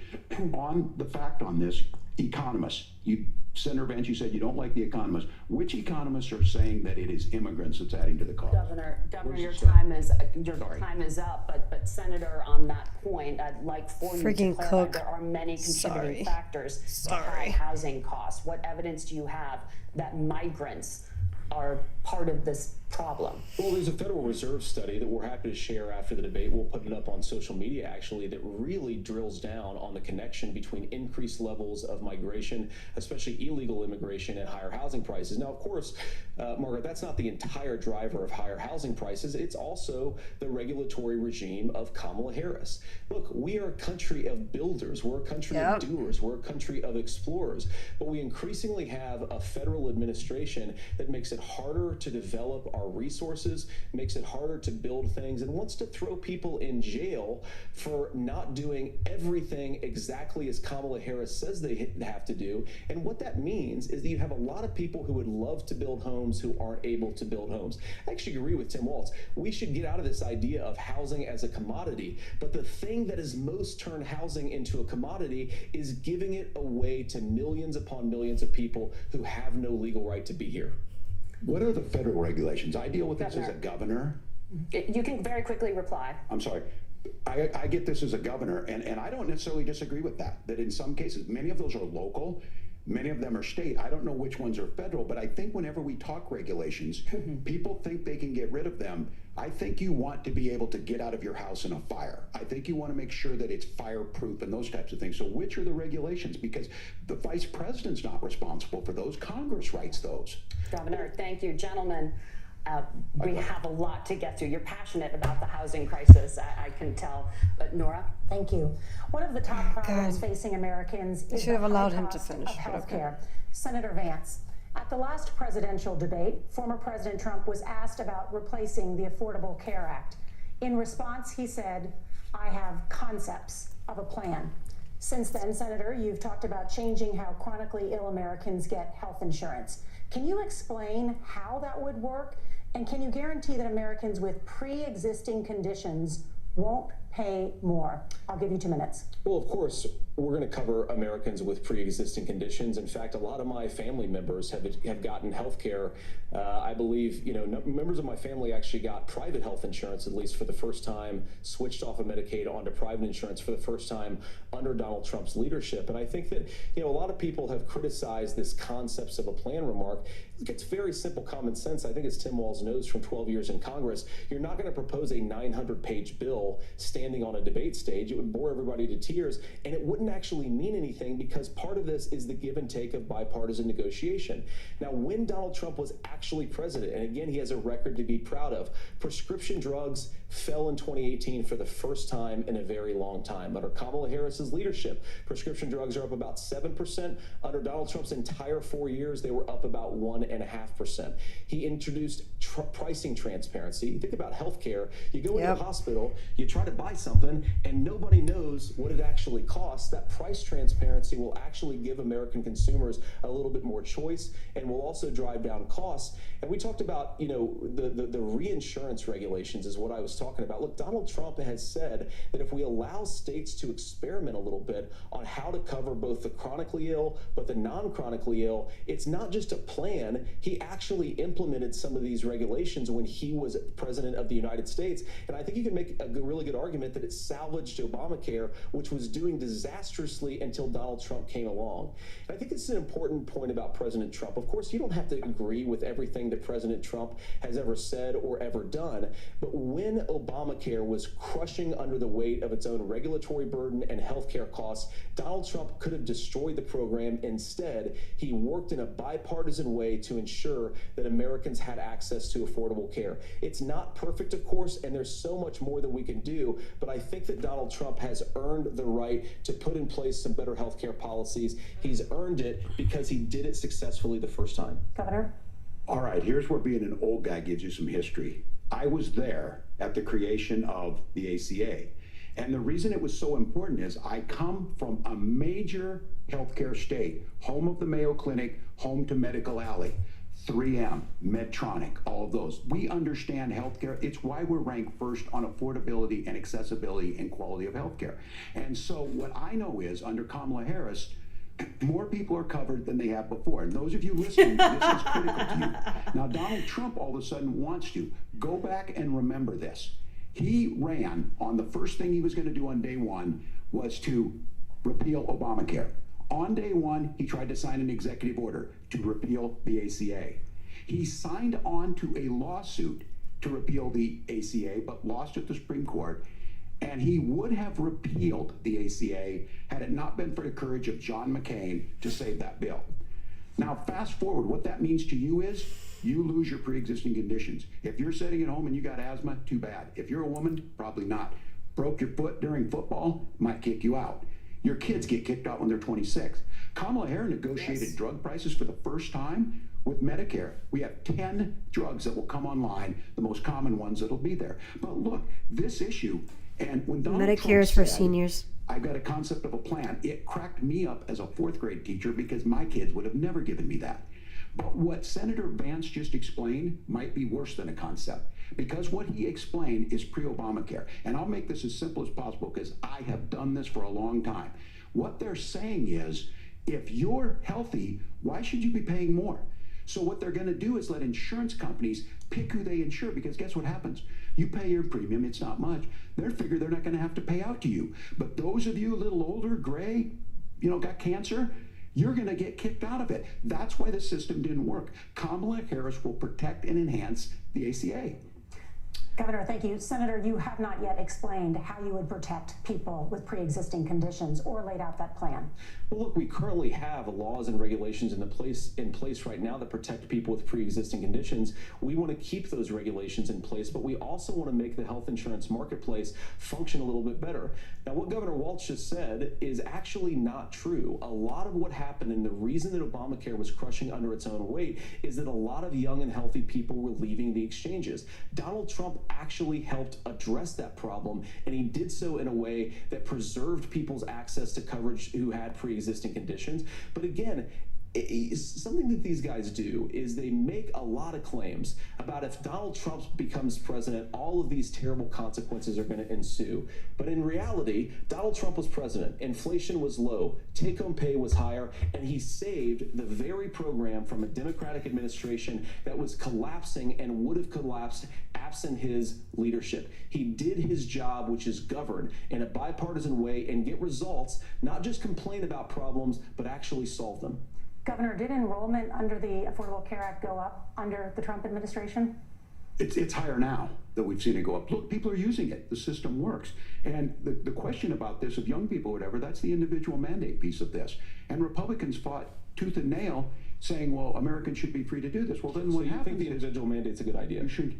on the fact on this. Economists, Senator Vance, you said you don't like the economists. Which economists are saying that it is immigrants that's adding to the cost? Governor, Where's your the study? time is up. But Senator, on that point, I'd like for you Freaking to clarify Cook. there are many contributing Sorry. factors to high housing costs. What evidence do you have that migrants are part of this problem? Well, there's a Federal Reserve study that we're happy to share after the debate. We'll put it up on social media, actually, that really drills down on the connection between increased levels of migration, especially illegal immigration, and higher housing prices. Now, of course, Margaret, that's not the entire driver of higher housing prices. It's also the regulatory regime of Kamala Harris. Look, we are a country of builders. We're a country of doers. We're a country of explorers. But we increasingly have a federal administration that makes it harder to develop our resources, makes it harder to build things, and wants to throw people in jail for not doing everything exactly as Kamala Harris says they have to do. And what that means is that you have a lot of people who would love to build homes who aren't able to build homes. I actually agree with Tim Walz. We should get out of this idea of housing as a commodity, but the thing that has most turned housing into a commodity is giving it away to millions upon millions of people who have no legal right to be here. What are the federal regulations? I deal with this as a governor. You can very quickly reply. I'm sorry. I get this as a governor, and I don't necessarily disagree with that in some cases, many of those are local, many of them are state. I don't know which ones are federal, but I think whenever we talk regulations, people think they can get rid of them. I think you want to be able to get out of your house in a fire. I think you want to make sure that it's fireproof and those types of things. So which are the regulations? Because the vice president's not responsible for those. Congress writes those. Governor, thank you. Gentlemen, we have a lot to get to. You're passionate about the housing crisis, I can tell. But Nora? Thank you. One of the top problems facing Americans is should have the allowed high him to cost finish, of but health okay. care. Senator Vance, at the last presidential debate, former President Trump was asked about replacing the Affordable Care Act. In response, he said, "I have concepts of a plan." Since then, Senator, you've talked about changing how chronically ill Americans get health insurance. Can you explain how that would work And can you guarantee that Americans with pre-existing conditions won't pay more? I'll give you 2 minutes. Well, of course, we're going to cover Americans with pre-existing conditions. In fact, a lot of my family members have gotten health care. I believe, members of my family actually got private health insurance, at least for the first time, switched off of Medicaid onto private insurance for the first time under Donald Trump's leadership. And I think that, a lot of people have criticized this concepts of a plan remark. It's very simple common sense. I think as Tim Walz knows from 12 years in Congress, you're not going to propose a 900-page bill standing on a debate stage. It would bore everybody to tears, and it wouldn't actually mean anything because part of this is the give and take of bipartisan negotiation. Now, when Donald Trump was actually president, and again, he has a record to be proud of, prescription drugs fell in 2018 for the first time in a very long time. Under Kamala Harris's leadership, prescription drugs are up about 7%. Under Donald Trump's entire 4 years, they were up about 1.5%. He introduced pricing transparency. Think about healthcare. You go into a hospital, you try to buy something, and nobody knows what it actually costs. That price transparency will actually give American consumers a little bit more choice and will also drive down costs. And we talked about, the reinsurance regulations is what I was talking about. Look, Donald Trump has said that if we allow states to experiment a little bit on how to cover both the chronically ill but the non-chronically ill, it's not just a plan. He actually implemented some of these regulations when he was president of the United States. And I think you can make a really good argument that it salvaged Obamacare, which was doing disastrously until Donald Trump came along. And I think this is an important point about President Trump. Of course, you don't have to agree with everything that President Trump has ever said or ever done, but when Obamacare was crushing under the weight of its own regulatory burden and healthcare costs, Donald Trump could have destroyed the program. Instead, he worked in a bipartisan way to ensure that Americans had access to affordable care. It's not perfect, of course, and there's so much more that we can do, but I think that Donald Trump has earned the right to put in place some better healthcare policies. He's earned it because he did it successfully the first time. Governor? All right, here's where being an old guy gives you some history. I was there at the creation of the ACA. And the reason it was so important is I come from a major healthcare state, home of the Mayo Clinic, home to Medical Alley, 3M, Medtronic, all of those. We understand healthcare. It's why we're ranked first on affordability and accessibility and quality of healthcare. And so what I know is under Kamala Harris, more people are covered than they have before. And those of you listening, this is critical to you. Now, Donald Trump all of a sudden wants to go back and remember this. He ran on the first thing he was going to do on day one was to repeal Obamacare. On day one, he tried to sign an executive order to repeal the ACA. He signed on to a lawsuit to repeal the ACA, but lost at the Supreme Court. And he would have repealed the ACA had it not been for the courage of John McCain to save that bill. Now, fast forward, what that means to you is you lose your pre-existing conditions. If you're sitting at home and you got asthma, too bad. If you're a woman, probably not. Broke your foot during football, might kick you out. Your kids get kicked out when they're 26. Kamala Harris negotiated drug prices for the first time with Medicare. We have 10 drugs that will come online, the most common ones that'll be there. But look, this issue, and when Donald Medicare Trump is for said, seniors. I've got a concept of a plan, it cracked me up as a fourth grade teacher because my kids would have never given me that. But what Senator Vance just explained might be worse than a concept, because what he explained is pre-Obamacare. And I'll make this as simple as possible because I have done this for a long time. What they're saying is, if you're healthy, why should you be paying more? So what they're going to do is let insurance companies pick who they insure, because guess what happens? You pay your premium, it's not much. They figure they're not going to have to pay out to you. But those of you a little older, gray, got cancer, you're going to get kicked out of it. That's why the system didn't work. Kamala Harris will protect and enhance the ACA. Governor, thank you. Senator, you have not yet explained how you would protect people with pre-existing conditions or laid out that plan. Well, look, we currently have laws and regulations in place right now that protect people with pre-existing conditions. We want to keep those regulations in place, but we also want to make the health insurance marketplace function a little bit better. Now, what Governor Walz just said is actually not true. A lot of what happened, and the reason that Obamacare was crushing under its own weight, is that a lot of young and healthy people were leaving the exchanges. Donald Trump actually helped address that problem, and he did so in a way that preserved people's access to coverage who had pre-existing conditions. But again, something that these guys do is they make a lot of claims about if Donald Trump becomes president, all of these terrible consequences are going to ensue. But in reality, Donald Trump was president, inflation was low, take-home pay was higher, and he saved the very program from a Democratic administration that was collapsing and would have collapsed absent his leadership. He did his job, which is govern in a bipartisan way and get results, not just complain about problems, but actually solve them. Governor, did enrollment under the Affordable Care Act go up under the Trump administration? It's higher now that we've seen it go up. Look, people are using it. The system works. And the question about this of young people or whatever, that's the individual mandate piece of this. And Republicans fought tooth and nail saying, well, Americans should be free to do this. Well, then what happens think the individual mandate's a good idea? You should.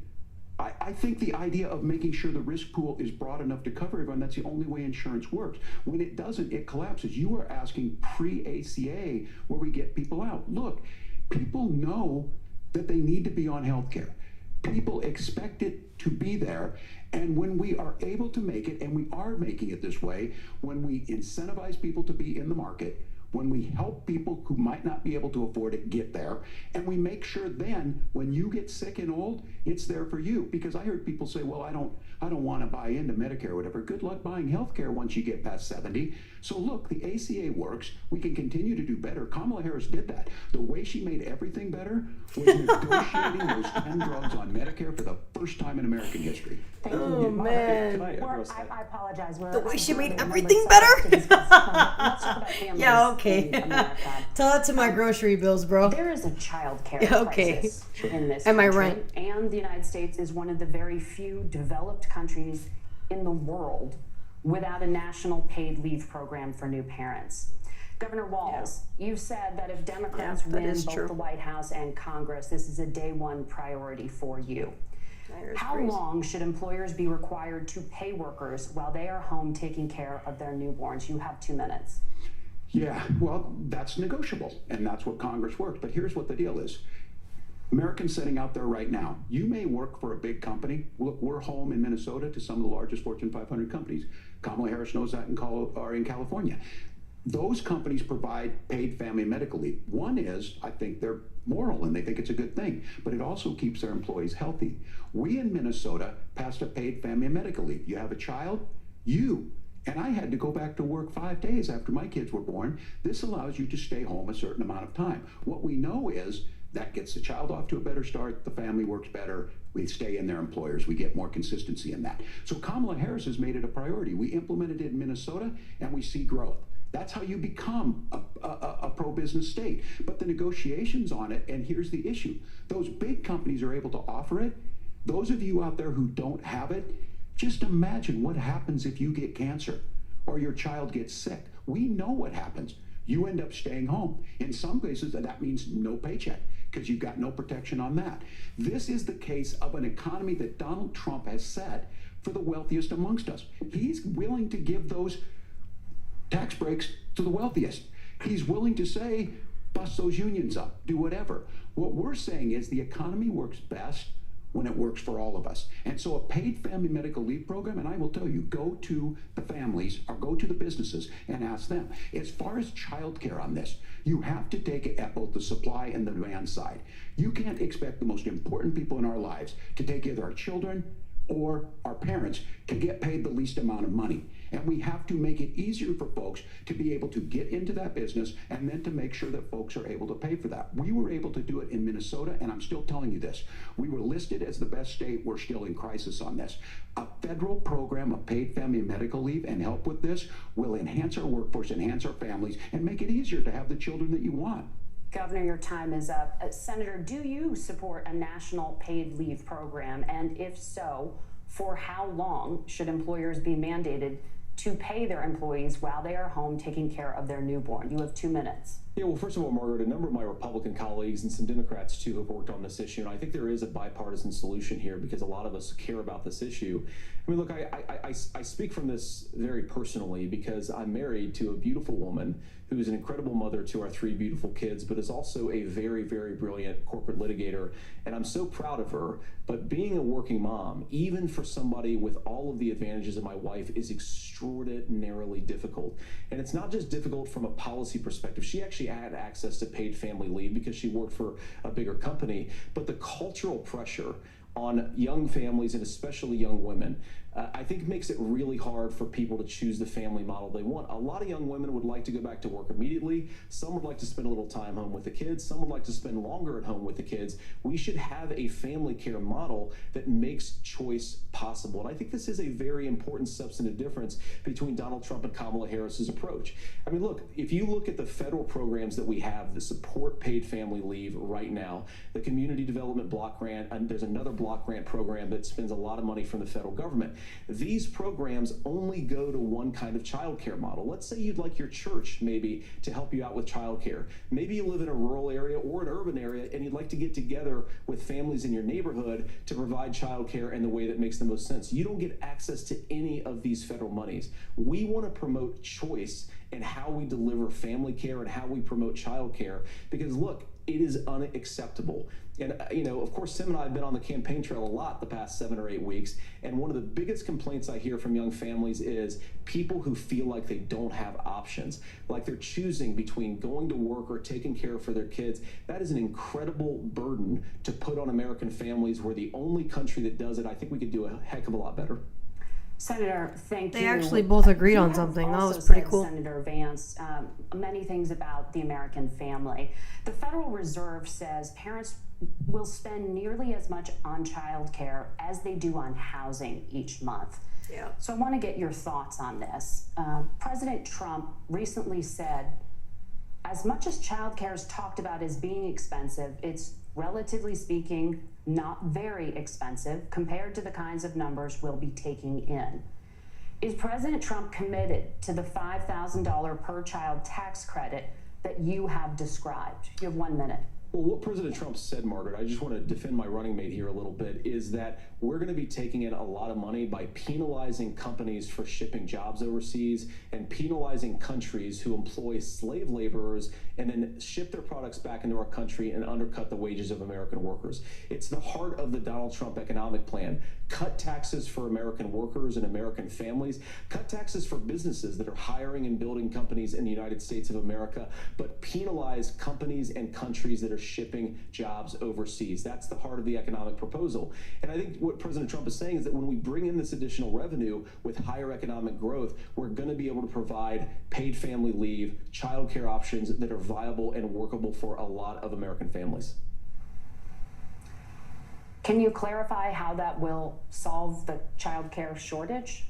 I think the idea of making sure the risk pool is broad enough to cover everyone, that's the only way insurance works. When it doesn't, it collapses. You are asking pre-ACA where we get people out. Look, people know that they need to be on health care. People expect it to be there. And when we are able to make it, and we are making it this way, when we incentivize people to be in the market, when we help people who might not be able to afford it get there, and we make sure then when you get sick and old, it's there for you. Because I heard people say, well, I don't want to buy into Medicare or whatever. Good luck buying health care once you get past 70. So look, the ACA works. We can continue to do better. Kamala Harris did that. The way she made everything better was negotiating those 10 drugs on Medicare for the first time in American history. Oh, man. I apologize. The way she made everything better? Let's talk about families. Yeah, okay. In America. Tell it to my grocery bills, bro. There is a child care Okay. crisis in this And my country, rent. and the United States is one of the very few developed countries in the world without a national paid leave program for new parents. Governor Walz, you've said that if Democrats Yeah, that win is both true. the White House and Congress, this is a day one priority for you. How long should employers be required to pay workers while they are home taking care of their newborns? You have 2 minutes. Yeah, well, that's negotiable, and that's what Congress works. But here's what the deal is. Americans sitting out there right now, you may work for a big company. Look, we're home in Minnesota to some of the largest Fortune 500 companies. Kamala Harris knows that in California. Those companies provide paid family medical leave. One is, I think they're moral and they think it's a good thing, but it also keeps their employees healthy. We in Minnesota passed a paid family medical leave. You have a child, and I had to go back to work 5 days after my kids were born. This allows you to stay home a certain amount of time. What we know is that gets the child off to a better start, the family works better, we stay in their employers, we get more consistency in that. So Kamala Harris has made it a priority. We implemented it in Minnesota and we see growth. That's how you become a pro-business state. But the negotiations on it, and here's the issue, those big companies are able to offer it. Those of you out there who don't have it, just imagine what happens if you get cancer or your child gets sick. We know what happens. You end up staying home. In some cases, that means no paycheck because you've got no protection on that. This is the case of an economy that Donald Trump has set for the wealthiest amongst us. He's willing to give those tax breaks to the wealthiest. He's willing to say, bust those unions up, do whatever. What we're saying is the economy works best when it works for all of us. And so a paid family medical leave program, and I will tell you, go to the families or go to the businesses and ask them. As far as childcare on this, you have to take it at both the supply and the demand side. You can't expect the most important people in our lives to take either our children or our parents to get paid the least amount of money. And we have to make it easier for folks to be able to get into that business and then to make sure that folks are able to pay for that. We were able to do it in Minnesota, and I'm still telling you this. We were listed as the best state. We're still in crisis on this. A federal program of paid family and medical leave and help with this will enhance our workforce, enhance our families, and make it easier to have the children that you want. Governor, your time is up. Senator, do you support a national paid leave program? And if so, for how long should employers be mandated to pay their employees while they are home taking care of their newborn? You have 2 minminutes. Yeah, well, first of all, Margaret, a number of my Republican colleagues and some Democrats, too, have worked on this issue. And I think there is a bipartisan solution here because a lot of us care about this issue. I mean, look, I speak from this very personally because I'm married to a beautiful woman who is an incredible mother to our 3 beautiful kids, but is also a very, very brilliant corporate litigator. And I'm so proud of her. But being a working mom, even for somebody with all of the advantages of my wife, is extraordinarily difficult. And it's not just difficult from a policy perspective. She actually she had access to paid family leave because she worked for a bigger company. But the cultural pressure on young families and especially young women, I think makes it really hard for people to choose the family model they want. A lot of young women would like to go back to work immediately. Some would like to spend a little time home with the kids. Some would like to spend longer at home with the kids. We should have a family care model that makes choice possible. And I think this is a very important substantive difference between Donald Trump and Kamala Harris's approach. I mean, look, if you look at the federal programs that we have that support paid family leave right now, the Community Development Block Grant, and there's another block grant program that spends a lot of money from the federal government. These programs only go to one kind of child care model. Let's say you'd like your church maybe to help you out with child care. Maybe you live in a rural area or an urban area and you'd like to get together with families in your neighborhood to provide child care in the way that makes the most sense. You don't get access to any of these federal monies. We want to promote choice in how we deliver family care and how we promote child care, because look, it is unacceptable. And, of course, Tim and I have been on the campaign trail a lot the past 7 or 8 weeks. And one of the biggest complaints I hear from young families is people who feel like they don't have options, like they're choosing between going to work or taking care for their kids. That is an incredible burden to put on American families. We're the only country that does it. I think we could do a heck of a lot better. Senator, thank you. They actually both agreed on something. That was also pretty said, cool. Senator Vance, many things about the American family. The Federal Reserve says parents will spend nearly as much on child care as they do on housing each month. Yeah. So I want to get your thoughts on this. President Trump recently said, as much as child care is talked about as being expensive, it's relatively speaking not very expensive compared to the kinds of numbers we'll be taking in. Is President Trump committed to the $5,000 per child tax credit that you have described? You have 1 minute. Well, what President Trump said, Margaret, I just want to defend my running mate here a little bit, is that we're going to be taking in a lot of money by penalizing companies for shipping jobs overseas and penalizing countries who employ slave laborers and then ship their products back into our country and undercut the wages of American workers. It's the heart of the Donald Trump economic plan. Cut taxes for American workers and American families. Cut taxes for businesses that are hiring and building companies in the United States of America, but penalize companies and countries that are shipping jobs overseas. That's the heart of the economic proposal. And I think what President Trump is saying is that when we bring in this additional revenue with higher economic growth, we're going to be able to provide paid family leave, child care options that are viable and workable for a lot of American families. Can you clarify how that will solve the child care shortage?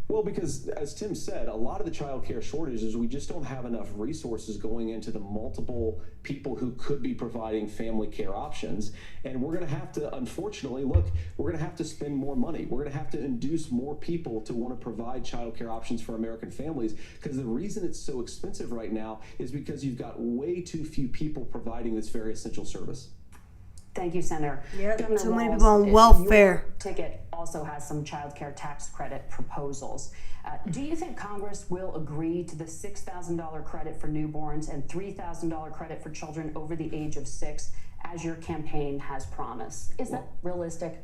Well, because as Tim said, a lot of the child care shortages, we just don't have enough resources going into the multiple people who could be providing family care options. And we're going to have to, unfortunately, look, we're going to have to spend more money. We're going to have to induce more people to want to provide child care options for American families, because the reason it's so expensive right now is because you've got way too few people providing this very essential service. Thank you, Senator. Yep, Governor too many Walz, people on welfare. Your ticket also has some child care tax credit proposals. Do you think Congress will agree to the $6,000 credit for newborns and $3,000 credit for children over the age of 6, as your campaign has promised? Is that realistic?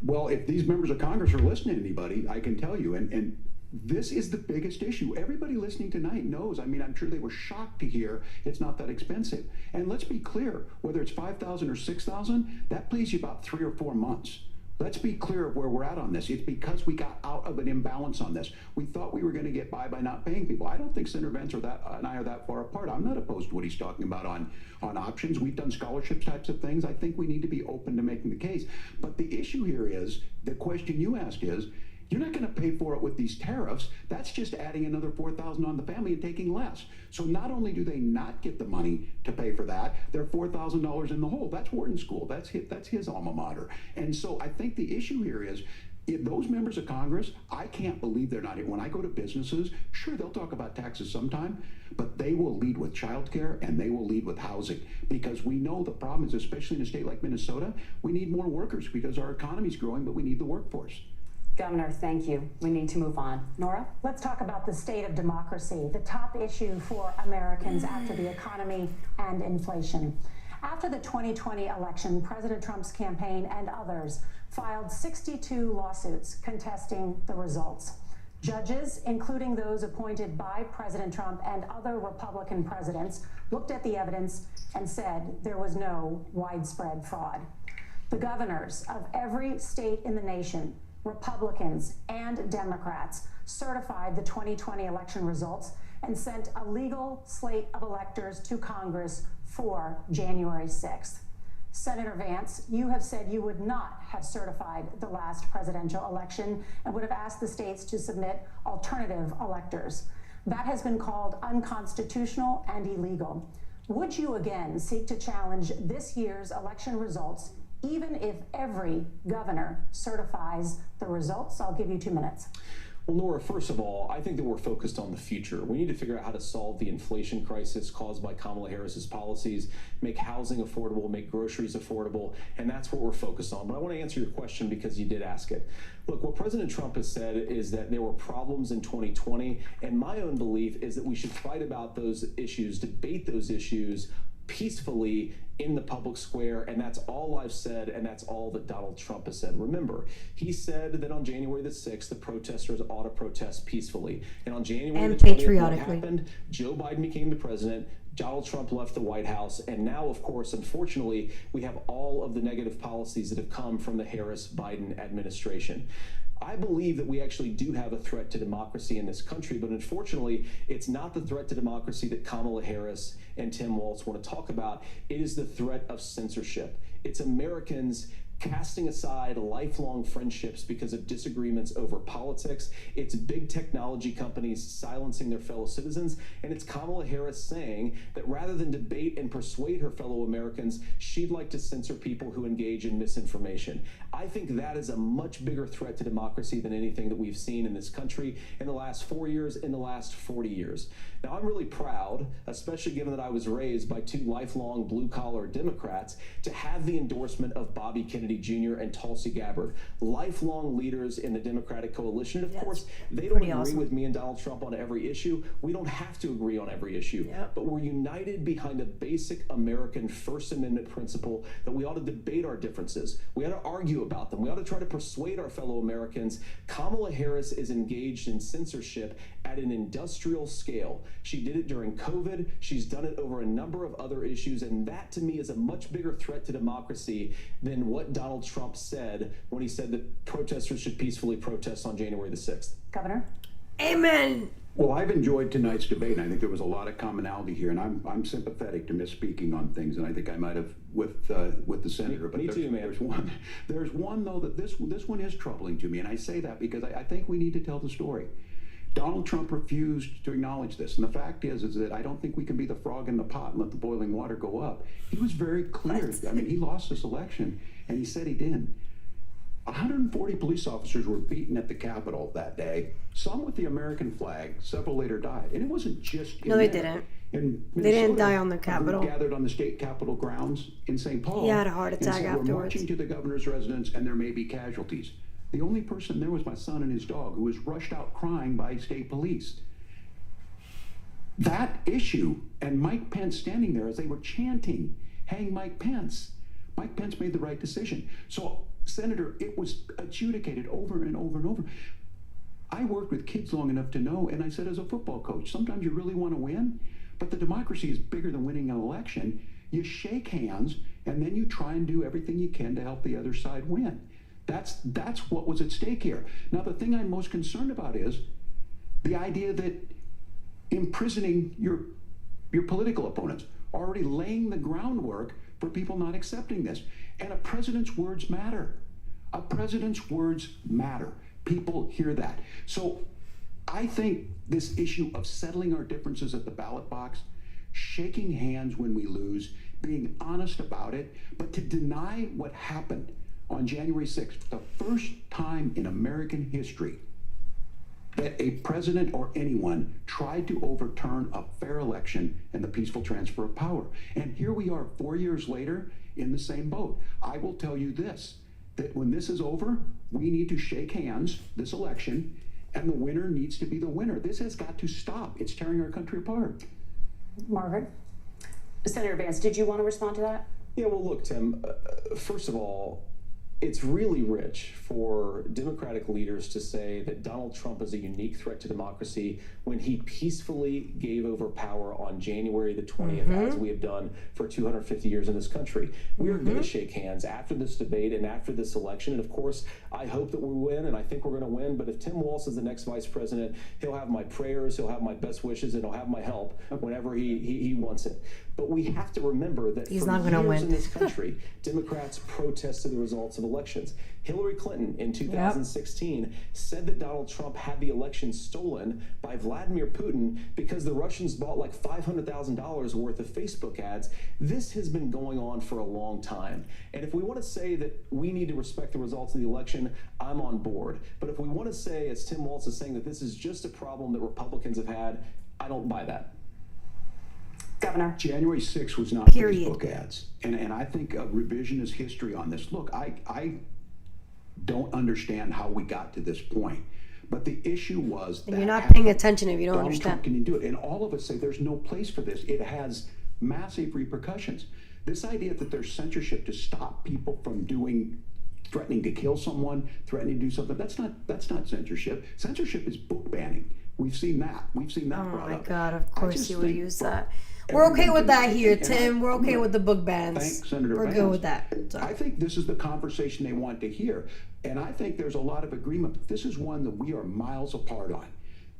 Well, if these members of Congress are listening to anybody, I can tell you, and this is the biggest issue. Everybody listening tonight knows. I mean, I'm sure they were shocked to hear it's not that expensive. And let's be clear, whether it's $5,000 or $6,000, that pays you about 3 or 4 months. Let's be clear of where we're at on this. It's because we got out of an imbalance on this. We thought we were going to get by not paying people. I don't think Senator Vance and I are that far apart. I'm not opposed to what he's talking about on options. We've done scholarship types of things. I think we need to be open to making the case. But the issue here is, the question you asked is, you're not going to pay for it with these tariffs. That's just adding another $4,000 on the family and taking less. So not only do they not get the money to pay for that, they're $4,000 in the hole. That's Wharton School. That's his alma mater. And so I think the issue here is, if those members of Congress, I can't believe they're not here. When I go to businesses, sure, they'll talk about taxes sometime, but they will lead with childcare and they will lead with housing, because we know the problem is, especially in a state like Minnesota, we need more workers because our economy's growing, but we need the workforce. Governor, thank you. We need to move on. Nora? Let's talk about the state of democracy, the top issue for Americans after the economy and inflation. After the 2020 election, President Trump's campaign and others filed 62 lawsuits contesting the results. Judges, including those appointed by President Trump and other Republican presidents, looked at the evidence and said there was no widespread fraud. The governors of every state in the nation, Republicans and Democrats, certified the 2020 election results and sent a legal slate of electors to Congress for January 6th. Senator Vance, you have said you would not have certified the last presidential election and would have asked the states to submit alternative electors. That has been called unconstitutional and illegal. Would you again seek to challenge this year's election results, even if every governor certifies the results? I'll give you 2 minutes. Well, Nora, first of all, I think that we're focused on the future. We need to figure out how to solve the inflation crisis caused by Kamala Harris's policies, make housing affordable, make groceries affordable, and that's what we're focused on. But I want to answer your question because you did ask it. Look, what President Trump has said is that there were problems in 2020, and my own belief is that we should fight about those issues, debate those issues peacefully in the public square, and that's all I've said, and that's all that Donald Trump has said. Remember, he said that on January the 6th, the protesters ought to protest peacefully. And on January the 20th, what happened? Joe Biden became the president, Donald Trump left the White House, and now, of course, unfortunately, we have all of the negative policies that have come from the Harris-Biden administration. I believe that we actually do have a threat to democracy in this country, but unfortunately, it's not the threat to democracy that Kamala Harris and Tim Walz want to talk about. It is the threat of censorship. It's Americans casting aside lifelong friendships because of disagreements over politics. It's big technology companies silencing their fellow citizens. And it's Kamala Harris saying that rather than debate and persuade her fellow Americans, she'd like to censor people who engage in misinformation. I think that is a much bigger threat to democracy than anything that we've seen in this country in the last 4 years, in the last 40 years. Now, I'm really proud, especially given that I was raised by two lifelong blue-collar Democrats, to have the endorsement of Bobby Kennedy Jr. and Tulsi Gabbard, lifelong leaders in the Democratic coalition. And of course, they don't agree with me and Donald Trump on every issue. We don't have to agree on every issue, but we're united behind a basic American First Amendment principle that we ought to debate our differences. We ought to argue about them. We ought to try to persuade our fellow Americans. Kamala Harris is engaged in censorship at an industrial scale. She did it during COVID. She's done it over a number of other issues, and that to me is a much bigger threat to democracy than what Donald Trump said when he said that protesters should peacefully protest on January the 6th. Governor? Amen. Well, I've enjoyed tonight's debate, and I think there was a lot of commonality here, and I'm sympathetic to misspeaking on things, and I think I might have with the senator. But me too, man. There's one though that this one is troubling to me, and I say that because I think we need to tell the story. Donald Trump refused to acknowledge this, and the fact is that I don't think we can be the frog in the pot and let the boiling water go up. He was very clear. I mean, he lost this election, and he said he didn't. 140 police officers were beaten at the Capitol that day, some with the American flag. Several later died. And it wasn't just No, they didn't. They didn't die on the Capitol. Gathered on the state Capitol grounds in St. Paul. He had a heart and attack said, afterwards. We're marching to the governor's residence, and there may be casualties. The only person there was my son and his dog, who was rushed out crying by state police. That issue, and Mike Pence standing there as they were chanting, "Hang Mike Pence." Mike Pence made the right decision. So, Senator, it was adjudicated over and over and over. I worked with kids long enough to know, and I said as a football coach, sometimes you really want to win, but the democracy is bigger than winning an election. You shake hands, and then you try and do everything you can to help the other side win. That's what was at stake here. Now, the thing I'm most concerned about is the idea that imprisoning your political opponents, already laying the groundwork for people not accepting this. And a president's words matter. A president's words matter. People hear that. So I think this issue of settling our differences at the ballot box, shaking hands when we lose, being honest about it, but to deny what happened on January 6th, the first time in American history that a president or anyone tried to overturn a fair election and the peaceful transfer of power. And here we are 4 years later in the same boat. I will tell you this, that when this is over, we need to shake hands this election, and the winner needs to be the winner. This has got to stop. It's tearing our country apart. Margaret? Senator Vance, did you want to respond to that? Yeah, well, look, Tim, first of all, It's really rich for Democratic leaders to say that Donald Trump is a unique threat to democracy when he peacefully gave over power on January the 20th, as we have done for 250 years in this country. We are going to shake hands after this debate and after this election. And of course, I hope that we win, and I think we're going to win. But if Tim Walz is the next vice president, he'll have my prayers, he'll have my best wishes, and he'll have my help whenever he wants it. But we have to remember that He's for not gonna years win. in this country, Democrats protested the results of elections. Hillary Clinton in 2016 said that Donald Trump had the election stolen by Vladimir Putin because the Russians bought like $500,000 worth of Facebook ads. This has been going on for a long time. And if we want to say that we need to respect the results of the election, I'm on board. But if we want to say, as Tim Walz is saying, that this is just a problem that Republicans have had, I don't buy that. Governor. January 6th was not Period. Facebook ads. And I think a revisionist history on this. Look, I don't understand how we got to this point. But the issue was And that you're not happened. paying attention if you don't Donald understand. Trump can do it. And all of us say there's no place for this. It has massive repercussions. This idea that there's censorship to stop people from threatening to kill someone, threatening to do something, that's not censorship. Censorship is book banning. We've seen that. We've seen that Oh brought my up. God, of I course just you would think use for that. We're okay everyone with that to- here, and Tim. We're okay with the book bans. Thanks, Senator We're Vance. good with that. Sorry. I think this is the conversation they want to hear. And I think there's a lot of agreement. But this is one that we are miles apart on.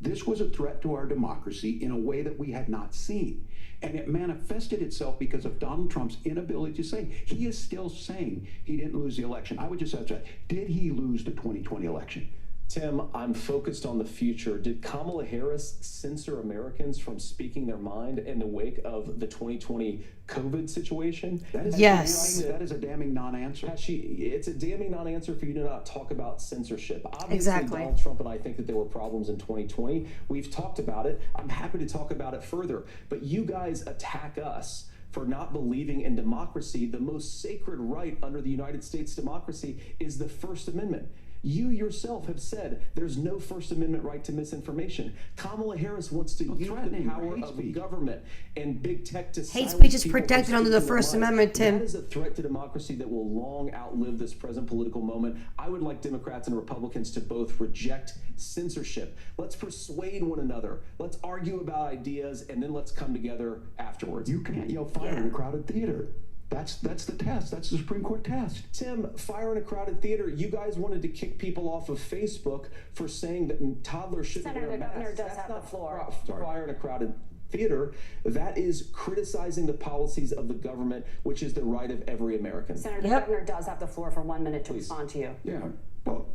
This was a threat to our democracy in a way that we had not seen. And it manifested itself because of Donald Trump's inability to say. He is still saying he didn't lose the election. I would just ask that. Did he lose the 2020 election? Tim, I'm focused on the future. Did Kamala Harris censor Americans from speaking their mind in the wake of the 2020 COVID situation? That is Yes. that is a damning non-answer. It's a damning non-answer for you to not talk about censorship. Obviously, Exactly. Donald Trump and I think that there were problems in 2020. We've talked about it. I'm happy to talk about it further. But you guys attack us for not believing in democracy. The most sacred right under the United States democracy is the First Amendment. You yourself have said there's no First Amendment right to misinformation. Kamala Harris wants to use the threatening, power hate of speech. government and big tech to Hate silence speech is people from protected under the speaking their First minds. Amendment, Tim. That is a threat to democracy that will long outlive this present political moment. I would like Democrats and Republicans to both reject censorship. Let's persuade one another. Let's argue about ideas, and then let's come together afterwards. You can't yell fire in a crowded theater. That's the test. That's the Supreme Court test. Tim, fire in a crowded theater. You guys wanted to kick people off of Facebook for saying that toddlers shouldn't Senator, wear the masks. governor does That's have the not floor. Fire in a crowded theater. That is criticizing the policies of the government, which is the right of every American. Senator, the Yep. governor does have the floor for 1 minute to Please. respond to you. Yeah. Well,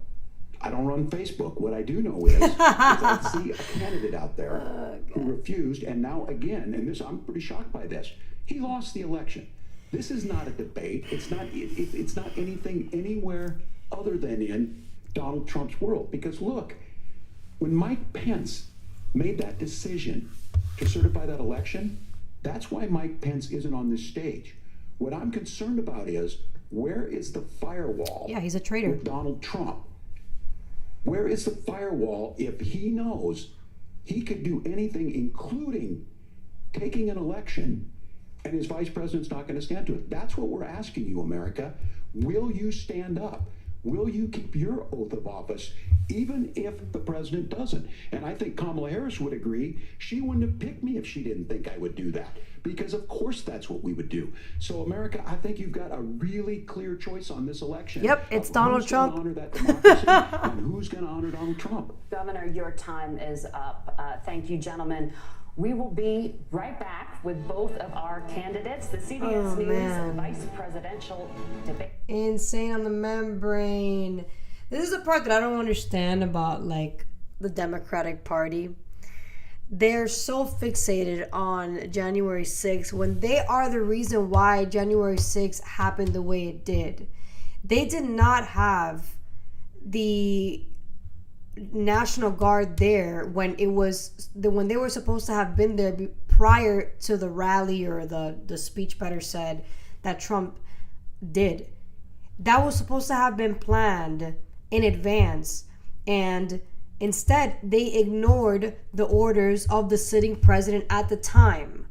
I don't run Facebook. What I do know is I see a candidate out there who refused, and now again, and this I'm pretty shocked by this. He lost the election. This is not a debate. It's not anything anywhere other than in Donald Trump's world. Because look, when Mike Pence made that decision to certify that election, that's why Mike Pence isn't on this stage. What I'm concerned about is where is the firewall? Yeah, he's a traitor. With Donald Trump. Where is the firewall if he knows he could do anything, including taking an election, and his vice president's not going to stand to it? That's what we're asking you, America. Will you stand up? Will you keep your oath of office, even if the president doesn't? And I think Kamala Harris would agree. She wouldn't have picked me if she didn't think I would do that, because of course that's what we would do. So, America, I think you've got a really clear choice on this election. Yep, it's of Donald who's gonna Trump. honor that democracy and who's going to honor Donald Trump. Governor, your time is up. Thank you, gentlemen. We will be right back with both of our candidates. The CBS News man. Vice Presidential Debate. Insane on the membrane. This is the part that I don't understand about like the Democratic Party. They're so fixated on January 6th when they are the reason why January 6th happened the way it did. They did not have the National Guard there when it was when they were supposed to have been there prior to the rally, or the speech better said, that Trump did. That was supposed to have been planned in advance, and instead they ignored the orders of the sitting president at the time.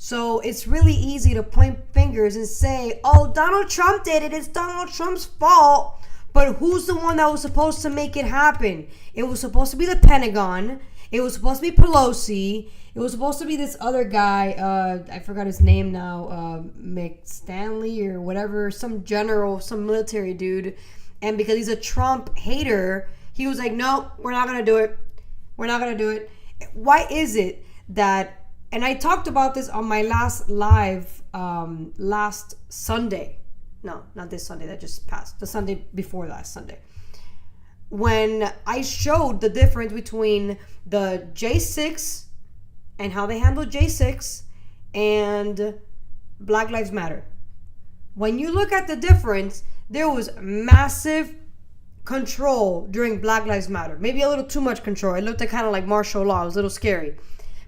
So it's really easy to point fingers and say, oh, Donald Trump did it. It's Donald Trump's fault. But who's the one that was supposed to make it happen? It was supposed to be the Pentagon. It was supposed to be Pelosi. It was supposed to be this other guy. I forgot his name now. McStanley or whatever. Some general, some military dude. And because he's a Trump hater, he was like, no, we're not going to do it. We're not going to do it. Why is it that... And I talked about this on my last live last Sunday. No, not this Sunday that just passed. The Sunday before last Sunday. When I showed the difference between the J6 and how they handle J6 and Black Lives Matter. When you look at the difference, there was massive control during Black Lives Matter. Maybe a little too much control. It looked kind of like martial law. It was a little scary.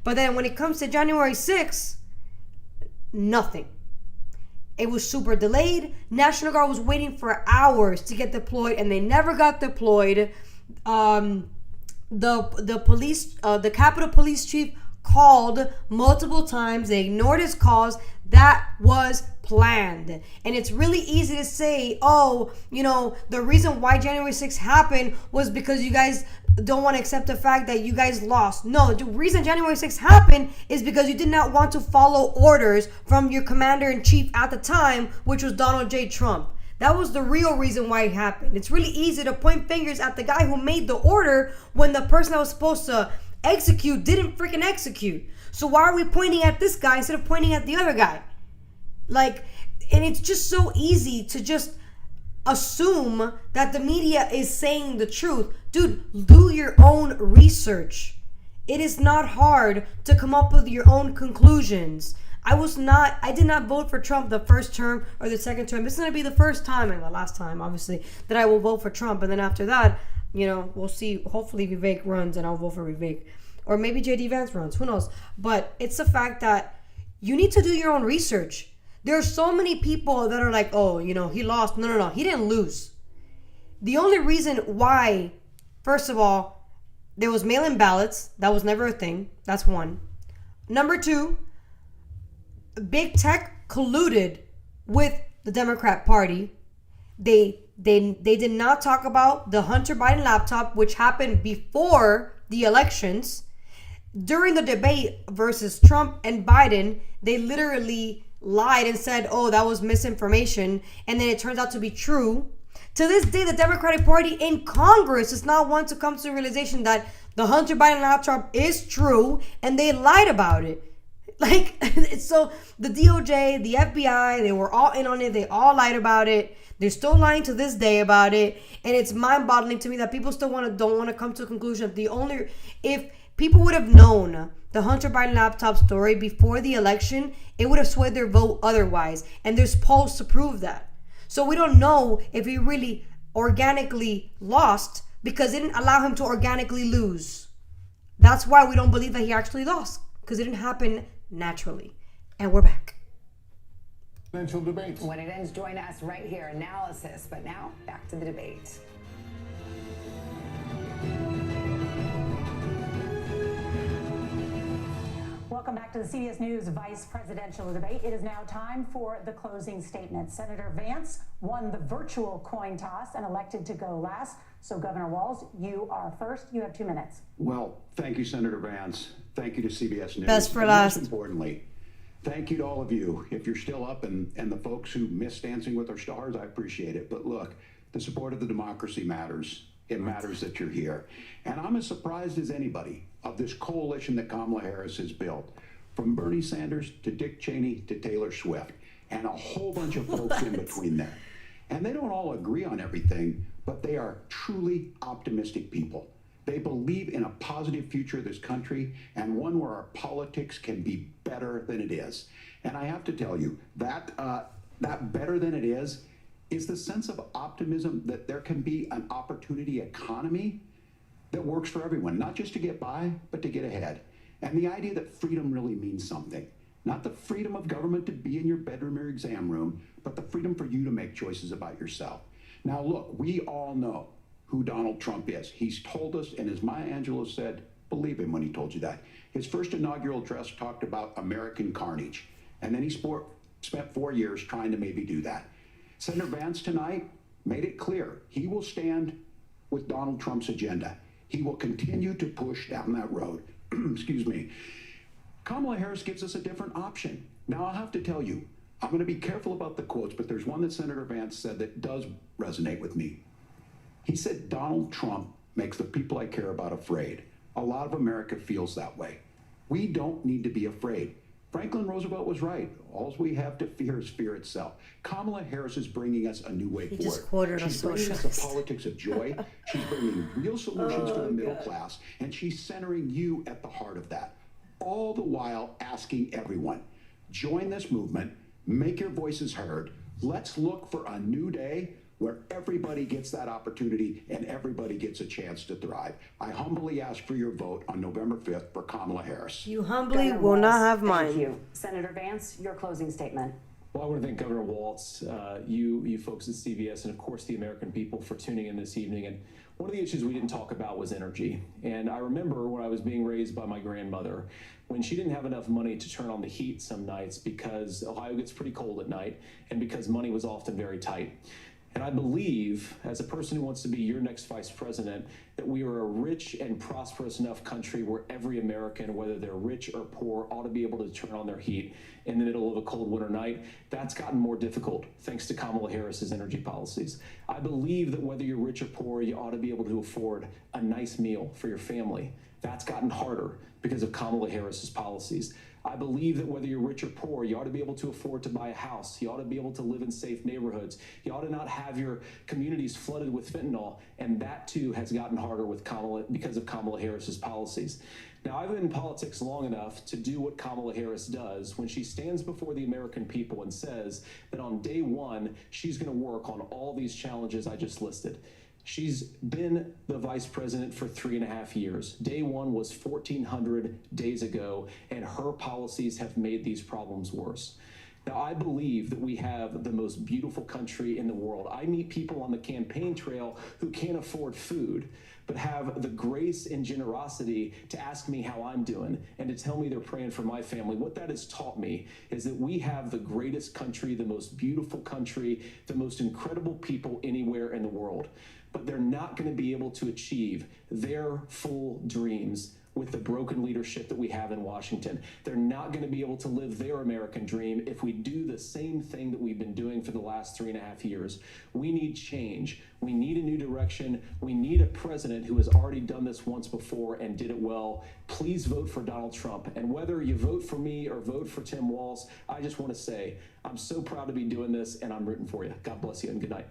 But then when it comes to January 6th, nothing. It was super delayed. National Guard was waiting for hours to get deployed, and they never got deployed. The police, the Capitol Police Chief called multiple times. They ignored his calls. That was planned. And it's really easy to say, oh, you know, the reason why January 6th happened was because you guys don't want to accept the fact that you guys lost. No, the reason January 6th happened is because you did not want to follow orders from your commander-in-chief at the time, which was Donald J. Trump. That was the real reason why it happened. It's really easy to point fingers at the guy who made the order when the person that was supposed to execute didn't freaking execute. So why are we pointing at this guy instead of pointing at the other guy? Like, and it's just so easy to just assume that the media is saying the truth. Dude, do your own research. It is not hard to come up with your own conclusions. I did not vote for Trump the first term or the second term. This is going to be the first time, and the last time, obviously, that I will vote for Trump. And then after that, you know, we'll see. Hopefully Vivek runs and I'll vote for Vivek. Or maybe JD Vance runs. Who knows? But it's the fact that you need to do your own research. There are so many people that are like, oh, you know, he lost. No. He didn't lose. The only reason why, first of all, there was mail-in ballots. That was never a thing. That's one. Number two, big tech colluded with the Democrat Party. They did not talk about the Hunter Biden laptop, which happened before the elections. During the debate versus Trump and Biden, they literally lied and said, oh, that was misinformation. And then it turns out to be true. To this day, the Democratic Party in Congress does not want to come to the realization that the Hunter Biden laptop is true, and they lied about it. Like, so the DOJ, the FBI, they were all in on it. They all lied about it. They're still lying to this day about it. And it's mind-boggling to me that people still don't want to come to a conclusion. If people would have known the Hunter Biden laptop story before the election, it would have swayed their vote otherwise. And there's polls to prove that. So we don't know if he really organically lost because it didn't allow him to organically lose. That's why we don't believe that he actually lost, because it didn't happen naturally. And we're back. Presidential debates. When it ends, join us right here. Analysis. But now, back to the debate. Welcome back to the CBS News Vice Presidential Debate. It is now time for the closing statement. Senator Vance won the virtual coin toss and elected to go last. So, Governor Walz, you are first. You have 2 minutes. Well, thank you, Senator Vance. Thank you to CBS News. Best for and last. Most importantly, thank you to all of you. If you're still up and the folks who miss Dancing with Our Stars, I appreciate it. But look, the support of the democracy matters. It matters that you're here. And I'm as surprised as anybody of this coalition that Kamala Harris has built, from Bernie Sanders to Dick Cheney to Taylor Swift, and a whole bunch of folks in between there. And they don't all agree on everything, but they are truly optimistic people. They believe in a positive future of this country and one where our politics can be better than it is. And I have to tell you, that better than it is the sense of optimism that there can be an opportunity economy that works for everyone, not just to get by, but to get ahead. And the idea that freedom really means something. Not the freedom of government to be in your bedroom or exam room, but the freedom for you to make choices about yourself. Now, look, we all know who Donald Trump is. He's told us, and as Maya Angelou said, believe him when he told you that. His first inaugural address talked about American carnage, and then he spent 4 years trying to maybe do that. Senator Vance tonight made it clear he will stand with Donald Trump's agenda. He will continue to push down that road. Excuse me. Kamala Harris gives us a different option. Now, I'll have to tell you, I'm going to be careful about the quotes, but there's one that Senator Vance said that does resonate with me. He said, Donald Trump makes the people I care about afraid. A lot of America feels that way. We don't need to be afraid. Franklin Roosevelt was right. All we have to fear is fear itself. Kamala Harris is bringing us a new way forward. Just quoted She's bringing us a politics of joy. She's bringing real solutions for the middle class, and she's centering you at the heart of that. All the while asking everyone, join this movement, make your voices heard. Let's look for a new day where everybody gets that opportunity and everybody gets a chance to thrive. I humbly ask for your vote on November 5th for Kamala Harris. You humbly Governor will not Walz, have thank mine. you. Senator Vance, your closing statement. Well, I want to thank Governor Walz, you folks at CBS, and of course the American people for tuning in this evening. And one of the issues we didn't talk about was energy. And I remember when I was being raised by my grandmother, when she didn't have enough money to turn on the heat some nights because Ohio gets pretty cold at night and because money was often very tight. And I believe, as a person who wants to be your next vice president, that we are a rich and prosperous enough country where every American, whether they're rich or poor, ought to be able to turn on their heat in the middle of a cold winter night. That's gotten more difficult thanks to Kamala Harris's energy policies. I believe that whether you're rich or poor, you ought to be able to afford a nice meal for your family. That's gotten harder because of Kamala Harris's policies. I believe that whether you're rich or poor, you ought to be able to afford to buy a house. You ought to be able to live in safe neighborhoods. You ought to not have your communities flooded with fentanyl. And that too has gotten harder with because of Kamala Harris's policies. Now, I've been in politics long enough to do what Kamala Harris does when she stands before the American people and says that on day one, she's going to work on all these challenges I just listed. She's been the vice president for 3.5 years. Day one was 1,400 days ago, and her policies have made these problems worse. Now, I believe that we have the most beautiful country in the world. I meet people on the campaign trail who can't afford food, but have the grace and generosity to ask me how I'm doing and to tell me they're praying for my family. What that has taught me is that we have the greatest country, the most beautiful country, the most incredible people anywhere in the world. But they're not going to be able to achieve their full dreams with the broken leadership that we have in Washington. They're not going to be able to live their American dream if we do the same thing that we've been doing for the last 3.5 years. We need change. We need a new direction. We need a president who has already done this once before and did it well. Please vote for Donald Trump. And whether you vote for me or vote for Tim Walz, I just want to say I'm so proud to be doing this, and I'm rooting for you. God bless you, and good night.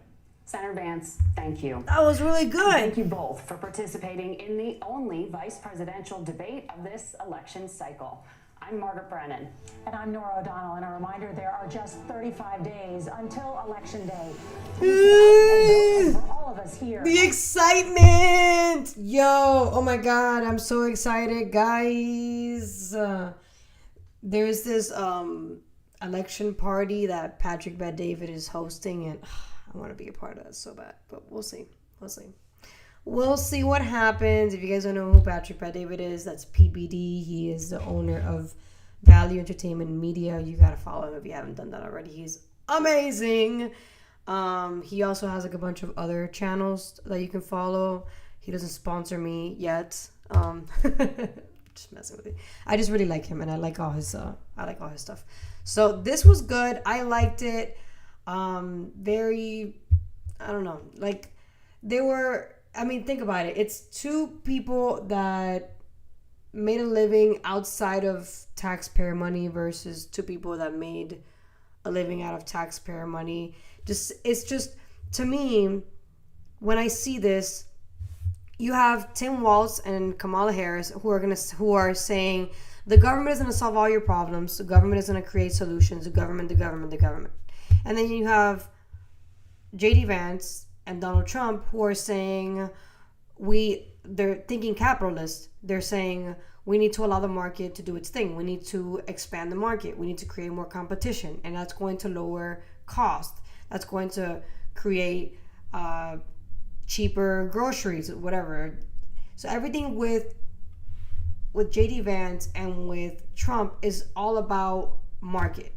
Senator Vance, thank you. That was really good. Thank you both for participating in the only vice presidential debate of this election cycle. I'm Margaret Brennan. And I'm Nora O'Donnell. And a reminder, there are just 35 days until Election Day. And for all of us here. The excitement! Yo, oh my God, I'm so excited, guys. There's this election party that Patrick Bet-David is hosting, and I want to be a part of that so bad, but we'll see. We'll see what happens. If you guys don't know who Patrick Bet-David is, that's PBD. He is the owner of Value Entertainment Media. You gotta follow him if you haven't done that already. He's amazing. He also has like a bunch of other channels that you can follow. He doesn't sponsor me yet. Just messing with you. I just really like him, and I like all his stuff. So this was good. I liked it. Very, I don't know, like think about it. It's two people that made a living outside of taxpayer money versus two people that made a living out of taxpayer money. It's just, to me, when I see this, you have Tim Walz and Kamala Harris who are saying the government is going to solve all your problems. The government is going to create solutions. The government. And then you have J.D. Vance and Donald Trump who are saying they're thinking capitalist. They're saying we need to allow the market to do its thing. We need to expand the market. We need to create more competition, and that's going to lower cost. That's going to create cheaper groceries, whatever. So everything with JD Vance and with Trump is all about market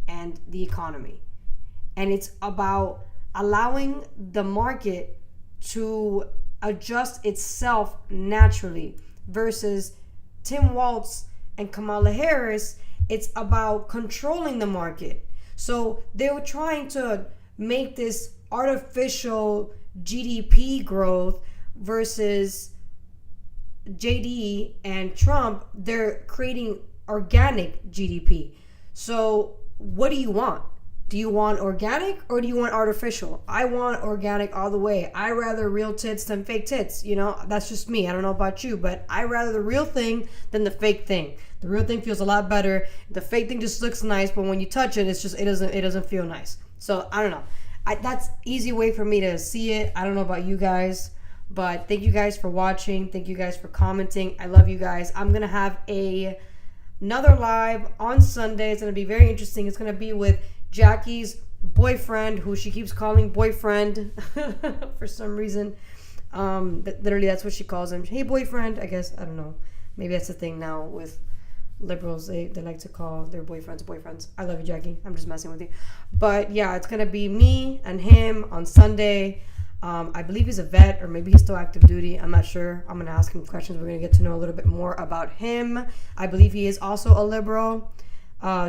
and the economy. And it's about allowing the market to adjust itself naturally versus Tim Walz and Kamala Harris. It's about controlling the market. So they were trying to make this artificial GDP growth versus JD and Trump. They're creating organic GDP. So what do you want? Do you want organic or do you want artificial? I want organic all the way. I rather real tits than fake tits. You know, that's just me. I don't know about you, but I rather the real thing than the fake thing. The real thing feels a lot better. The fake thing just looks nice, but when you touch it, it doesn't feel nice. So I don't know. That's easy way for me to see it. I don't know about you guys, but thank you guys for watching. Thank you guys for commenting. I love you guys. I'm gonna have another live on Sunday. It's gonna be very interesting. It's gonna be with Jackie's boyfriend, who she keeps calling boyfriend for some reason. Literally, that's what she calls him. Hey, boyfriend. I guess, I don't know. Maybe that's the thing now with liberals. They like to call their boyfriends. I love you, Jackie. I'm just messing with you. But yeah, it's going to be me and him on Sunday. I believe he's a vet, or maybe he's still active duty. I'm not sure. I'm going to ask him questions. We're going to get to know a little bit more about him. I believe he is also a liberal.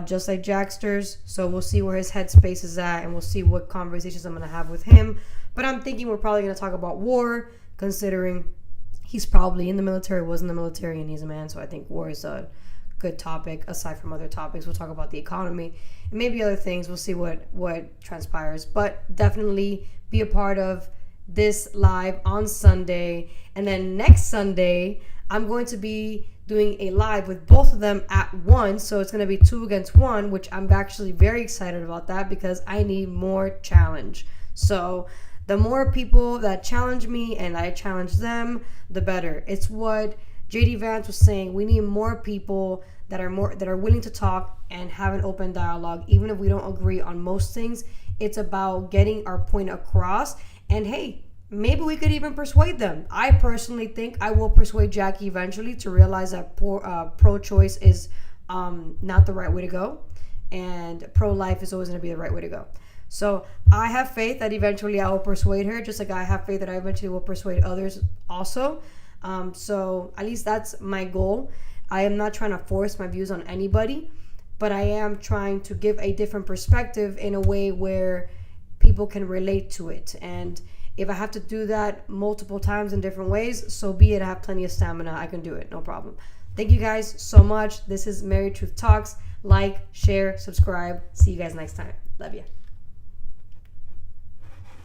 Just like Jacksters. So we'll see where his headspace is at, and we'll see what conversations I'm going to have with him. But I'm thinking we're probably going to talk about war, considering he's probably in the military, was in the military, and he's a man. So I think war is a good topic, aside from other topics. We'll talk about the economy and maybe other things. We'll see what transpires. But definitely be a part of this live on Sunday. And then next Sunday, I'm going to be doing a live with both of them at once. So it's going to be 2 against 1, which I'm actually very excited about that because I need more challenge. So the more people that challenge me and I challenge them, the better. It's what JD Vance was saying. We need more people that are willing to talk and have an open dialogue, even if we don't agree on most things. It's about getting our point across. And hey, maybe we could even persuade them. I personally think I will persuade Jackie eventually to realize that pro-choice is not the right way to go, and pro-life is always going to be the right way to go. So I have faith that eventually I will persuade her, just like I have faith that I eventually will persuade others also. So at least that's my goal. I am not trying to force my views on anybody, but I am trying to give a different perspective in a way where people can relate to it. And if I have to do that multiple times in different ways, so be it. I have plenty of stamina. I can do it. No problem. Thank you guys so much. This is Mary Truth Talks. Like, share, subscribe. See you guys next time. Love you.